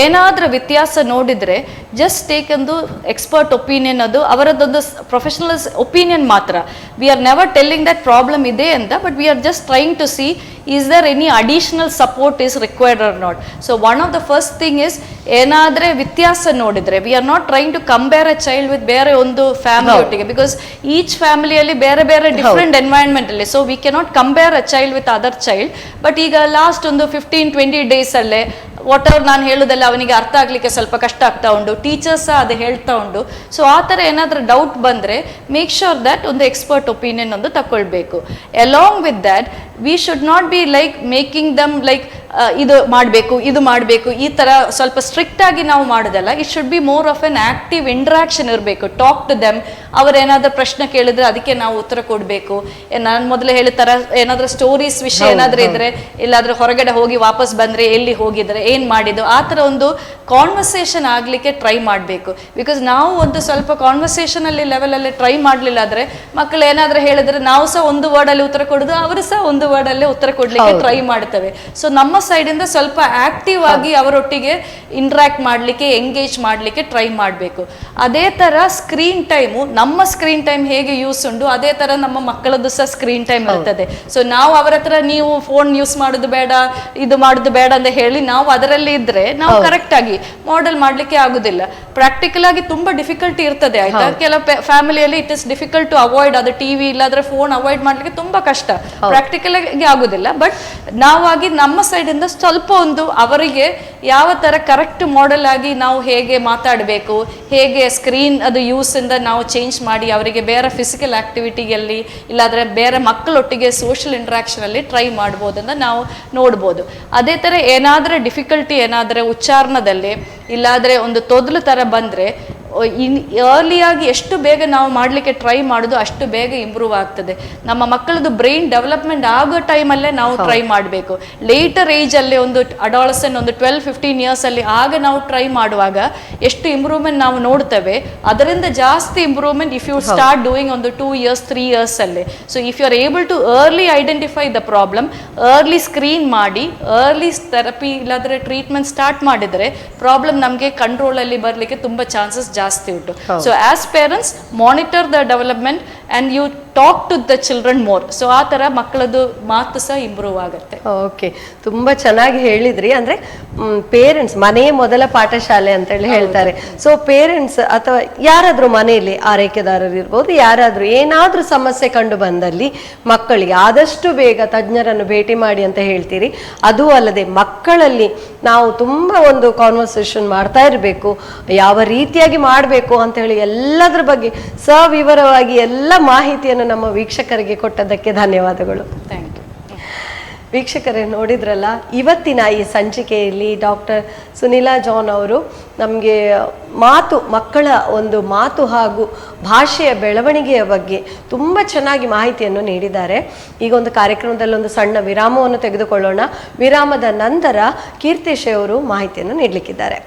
ಏನಾದರೂ ವ್ಯತ್ಯಾಸ ನೋಡಿದರೆ ಜಸ್ಟ್ ಟೇಕ್ ಒಂದು ಎಕ್ಸ್ಪರ್ಟ್ ಒಪಿನಿಯನ್, ಅದು ಅವರದ್ದೊಂದು ಪ್ರೊಫೆಷನಲ್ಸ್ ಒಪಿನಿಯನ್ ಮಾತ್ರ. We are never telling that problem ಇದೆ ಅಂತ, but we are just trying to see is there any additional support is required or not. So one of the first thing is ಏನಾದ್ರೆ ವ್ಯತ್ಯಾಸ ನೋಡಿದ್ರೆ we are not trying to compare a child with ಬೇರೆ ಒಂದು family ಒಟ್ಟಿಗೆ, because each ಫ್ಯಾಮಿಲಿಯಲ್ಲಿ ಬೇರೆ ಬೇರೆ different environment ಅಲ್ಲಿ, so we cannot compare a child with other child. But ಈಗ ಲಾಸ್ಟ್ ಒಂದು 15-20 ಡೇಸ್ ಅಲ್ಲೇ ವಾಟ್ ಎವರ್ ನಾನು ಹೇಳೋದಲ್ಲ ಅವನಿಗೆ ಅರ್ಥ ಆಗ್ಲಿಕ್ಕೆ ಸ್ವಲ್ಪ ಕಷ್ಟ ಆಗ್ತಾ ಉಂಟು, ಟೀಚರ್ಸ್ ಅದು ಹೇಳ್ತಾ ಉಂಟು. ಸೊ ಆ ಥರ ಏನಾದರೂ ಡೌಟ್ ಬಂದರೆ ಮೇಕ್ ಶ್ಯೂರ್ ದ್ಯಾಟ್ ಒಂದು ಎಕ್ಸ್ಪರ್ಟ್ ಒಪಿನಿಯನ್ ಒಂದು ತಗೊಳ್ಬೇಕು. Along with that we should not be like making them like ಇದು ಮಾಡಬೇಕು ಈ ಥರ ಸ್ವಲ್ಪ ಸ್ಟ್ರಿಕ್ಟ್ ಆಗಿ ನಾವು ಮಾಡೋದಲ್ಲ. It should be more of an active interaction ಇರಬೇಕು. Talk to them. ಅವರೇನಾದ್ರೂ ಪ್ರಶ್ನೆ ಕೇಳಿದ್ರೆ ಅದಕ್ಕೆ ನಾವು ಉತ್ತರ ಕೊಡಬೇಕು. ನಾನು ಮೊದಲೇ ಹೇಳಿದ ಏನಾದರೂ ಸ್ಟೋರೀಸ್ ವಿಷಯ ಏನಾದರೂ ಇದ್ರೆ, ಇಲ್ಲಾದ್ರೂ ಹೊರಗಡೆ ಹೋಗಿ ವಾಪಸ್ ಬಂದರೆ ಎಲ್ಲಿ ಹೋಗಿದ್ರೆ, ಏನು ಮಾಡಿದ್ದು, ಆ ಥರ ಒಂದು ಕಾನ್ವರ್ಸೇಷನ್ ಆಗಲಿಕ್ಕೆ ಟ್ರೈ ಮಾಡಬೇಕು. ಬಿಕಾಸ್ ನಾವು ಒಂದು ಸ್ವಲ್ಪ ಕಾನ್ವರ್ಸೇಷನಲ್ಲಿ ಲೆವೆಲಲ್ಲಿ ಟ್ರೈ ಮಾಡಲಿಲ್ಲ ಆದರೆ ಮಕ್ಕಳು ಏನಾದರೂ ಹೇಳಿದ್ರೆ ನಾವು ಸಹ ಒಂದು ವರ್ಡಲ್ಲಿ ಉತ್ತರ ಕೊಡೋದು, ಅವರು ಸಹ ಒಂದು ವರ್ಡಲ್ಲೇ ಉತ್ತರ ಕೊಡಲಿಕ್ಕೆ ಟ್ರೈ ಮಾಡ್ತೇವೆ. ಸೊ ನಮ್ಮ ಸೈಡಿಂದ ಸ್ವಲ್ಪ ಆಕ್ಟಿವ್ ಆಗಿ ಅವರೊಟ್ಟಿಗೆ ಇಂಟ್ರಾಕ್ಟ್ ಮಾಡಲಿಕ್ಕೆ, ಎಂಗೇಜ್ ಮಾಡಲಿಕ್ಕೆ ಟ್ರೈ ಮಾಡಬೇಕು. ಅದೇ ಥರ ಸ್ಕ್ರೀನ್ ಟೈಮು, ನಮ್ಮ ಸ್ಕ್ರೀನ್ ಟೈಮ್ ಹೇಗೆ ಯೂಸ್ ಉಂಟು ಅದೇ ಥರ ನಮ್ಮ ಮಕ್ಕಳದ್ದು ಸಹ ಸ್ಕ್ರೀನ್ ಟೈಮ್ ಇರ್ತದೆ. ಸೊ ನಾವು ಅವರ ಹತ್ರ ನೀವು ಫೋನ್ ಯೂಸ್ ಮಾಡೋದು ಬೇಡ, ಇದು ಮಾಡೋದು ಬೇಡ ಅಂತ ಹೇಳಿ ನಾವು ಅದರಲ್ಲಿ ಇದ್ರೆ ನಾವು ಕರೆಕ್ಟ್ ಆಗಿ ಮಾಡೆಲ್ ಮಾಡಲಿಕ್ಕೆ ಆಗುದಿಲ್ಲ. ಪ್ರಾಕ್ಟಿಕಲ್ ಆಗಿ ತುಂಬಾ ಡಿಫಿಕಲ್ಟಿ ಇರ್ತದೆ, ಆಯ್ತಾ. ಕೆಲವು ಫ್ಯಾಮಿಲಿಯಲ್ಲಿ it is difficult to avoid, ಅದು ಟಿವಿ ಇಲ್ಲಾದ್ರೆ ಫೋನ್ ಅವಾಯ್ಡ್ ಮಾಡ್ಲಿಕ್ಕೆ ತುಂಬಾ ಕಷ್ಟ, ಪ್ರಾಕ್ಟಿಕಲ್ ಆಗಿ ಆಗುದಿಲ್ಲ. ಬಟ್ ನಾವಾಗಿ ನಮ್ಮ ಸೈಡ್ ಇಂದ ಸ್ವಲ್ಪ ಒಂದು ಅವರಿಗೆ ಯಾವ ತರ ಕರೆಕ್ಟ್ ಮಾಡೆಲ್ ಆಗಿ ನಾವು ಹೇಗೆ ಮಾತಾಡಬೇಕು, ಹೇಗೆ ಸ್ಕ್ರೀನ್ ಅದು ಯೂಸ್ ಇಂದ ನಾವು ಚೇಂಜ್ ಮಾಡಿ ಅವರಿಗೆ ಬೇರೆ ಫಿಸಿಕಲ್ ಆಕ್ಟಿವಿಟಿಯಲ್ಲಿ ಇಲ್ಲಾದ್ರೆ ಬೇರೆ ಮಕ್ಕಳೊಟ್ಟಿಗೆ ಸೋಷಿಯಲ್ ಇಂಟ್ರಾಕ್ಷನ್ ಅಲ್ಲಿ ಟ್ರೈ ಮಾಡ್ಬೋದು ಅಂತ ನಾವು ನೋಡ್ಬೋದು. ಅದೇ ತರ ಏನಾದ್ರೆ ಡಿಫಿಕಲ್ಟಿ ಏನಾದ್ರೆ ಉಚ್ಚಾರಣದಲ್ಲಿ ಇಲ್ಲಾದ್ರೆ ಒಂದು ತೊದಲು ತರ ಬಂದ್ರೆ ಅರ್ಲಿಯಾಗಿ ಎಷ್ಟು ಬೇಗ ನಾವು ಮಾಡಲಿಕ್ಕೆ ಟ್ರೈ ಮಾಡೋದು ಅಷ್ಟು ಬೇಗ ಇಂಪ್ರೂವ್ ಆಗ್ತದೆ. ನಮ್ಮ ಮಕ್ಕಳದು ಬ್ರೈನ್ ಡೆವಲಪ್ಮೆಂಟ್ ಆಗೋ ಟೈಮಲ್ಲೇ ನಾವು ಟ್ರೈ ಮಾಡಬೇಕು. ಲೇಟರ್ ಏಜಲ್ಲಿ ಒಂದು ಅಡಾಲಸೆಂಟ್ ಒಂದು 12-15 ಇಯರ್ಸ್ ಅಲ್ಲಿ ಆಗ ನಾವು ಟ್ರೈ ಮಾಡುವಾಗ ಎಷ್ಟು ಇಂಪ್ರೂವ್ಮೆಂಟ್ ನಾವು ನೋಡ್ತೇವೆ, ಅದರಿಂದ ಜಾಸ್ತಿ improvement if you start doing ಒಂದು 2 years 3 years ಅಲ್ಲಿ. So if you are able to early identify the problem, early screen ಮಾಡಿ ಅರ್ಲಿ ಥೆರಪಿ ಇಲ್ಲಾಂದ್ರೆ ಟ್ರೀಟ್ಮೆಂಟ್ ಸ್ಟಾರ್ಟ್ ಮಾಡಿದರೆ ಪ್ರಾಬ್ಲಮ್ ನಮಗೆ ಕಂಟ್ರೋಲಲ್ಲಿ ಬರಲಿಕ್ಕೆ ತುಂಬ ಚಾನ್ಸಸ್ ಜಾಸ್ತಿ ಉಂಟು. So as parents monitor the development and you talk to the children more. So ಆ ಥರ ಮಕ್ಕಳದು ಮಾತು ಸಹ ಇಂಪ್ರೂವ್ ಆಗುತ್ತೆ. ಓಕೆ, ತುಂಬ ಚೆನ್ನಾಗಿ ಹೇಳಿದ್ರಿ. ಅಂದರೆ ಪೇರೆಂಟ್ಸ್ ಮನೆಯೇ ಮೊದಲ ಪಾಠಶಾಲೆ ಅಂತೇಳಿ ಹೇಳ್ತಾರೆ. ಸೊ ಪೇರೆಂಟ್ಸ್ ಅಥವಾ ಯಾರಾದರೂ ಮನೆಯಲ್ಲಿ ಆರೈಕೆದಾರರು ಇರ್ಬೋದು, ಯಾರಾದರೂ ಏನಾದರೂ ಸಮಸ್ಯೆ ಕಂಡು ಬಂದಲ್ಲಿ ಮಕ್ಕಳಿಗೆ ಆದಷ್ಟು ಬೇಗ ತಜ್ಞರನ್ನು ಭೇಟಿ ಮಾಡಿ ಅಂತ ಹೇಳ್ತೀರಿ. ಅದೂ ಅಲ್ಲದೆ ಮಕ್ಕಳಲ್ಲಿ ನಾವು ತುಂಬ ಒಂದು ಕಾನ್ವರ್ಸೇಷನ್ ಮಾಡ್ತಾ ಇರಬೇಕು, ಯಾವ ರೀತಿಯಾಗಿ ಮಾಡಬೇಕು ಅಂತ ಹೇಳಿ ಎಲ್ಲದರ ಬಗ್ಗೆ ಸವಿವರವಾಗಿ ಎಲ್ಲ ಮಾಹಿತಿಯನ್ನು ನಮ್ಮ ವೀಕ್ಷಕರಿಗೆ ಕೊಟ್ಟದ್ದಕ್ಕೆ ಧನ್ಯವಾದಗಳು. Thank you. ವೀಕ್ಷಕರೇ, ನೋಡಿದ್ರಲ್ಲ ಇವತ್ತಿನ ಈ ಸಂಚಿಕೆಯಲ್ಲಿ ಡಾಕ್ಟರ್ ಸುನಿಲಾ ಜಾನ್ ಅವರು ನಮಗೆ ಮಕ್ಕಳ ಒಂದು ಮಾತು ಹಾಗೂ ಭಾಷೆಯ ಬೆಳವಣಿಗೆಯ ಬಗ್ಗೆ ತುಂಬ ಚೆನ್ನಾಗಿ ಮಾಹಿತಿಯನ್ನು ನೀಡಿದ್ದಾರೆ. ಈಗ ಒಂದು ಕಾರ್ಯಕ್ರಮದಲ್ಲಿ ಒಂದು ಸಣ್ಣ ವಿರಾಮವನ್ನು ತೆಗೆದುಕೊಳ್ಳೋಣ. ವಿರಾಮದ ನಂತರ ಕೀರ್ತೇಶ್ ಅವರು ಮಾಹಿತಿಯನ್ನು ನೀಡಲಿಕ್ಕಿದ್ದಾರೆ.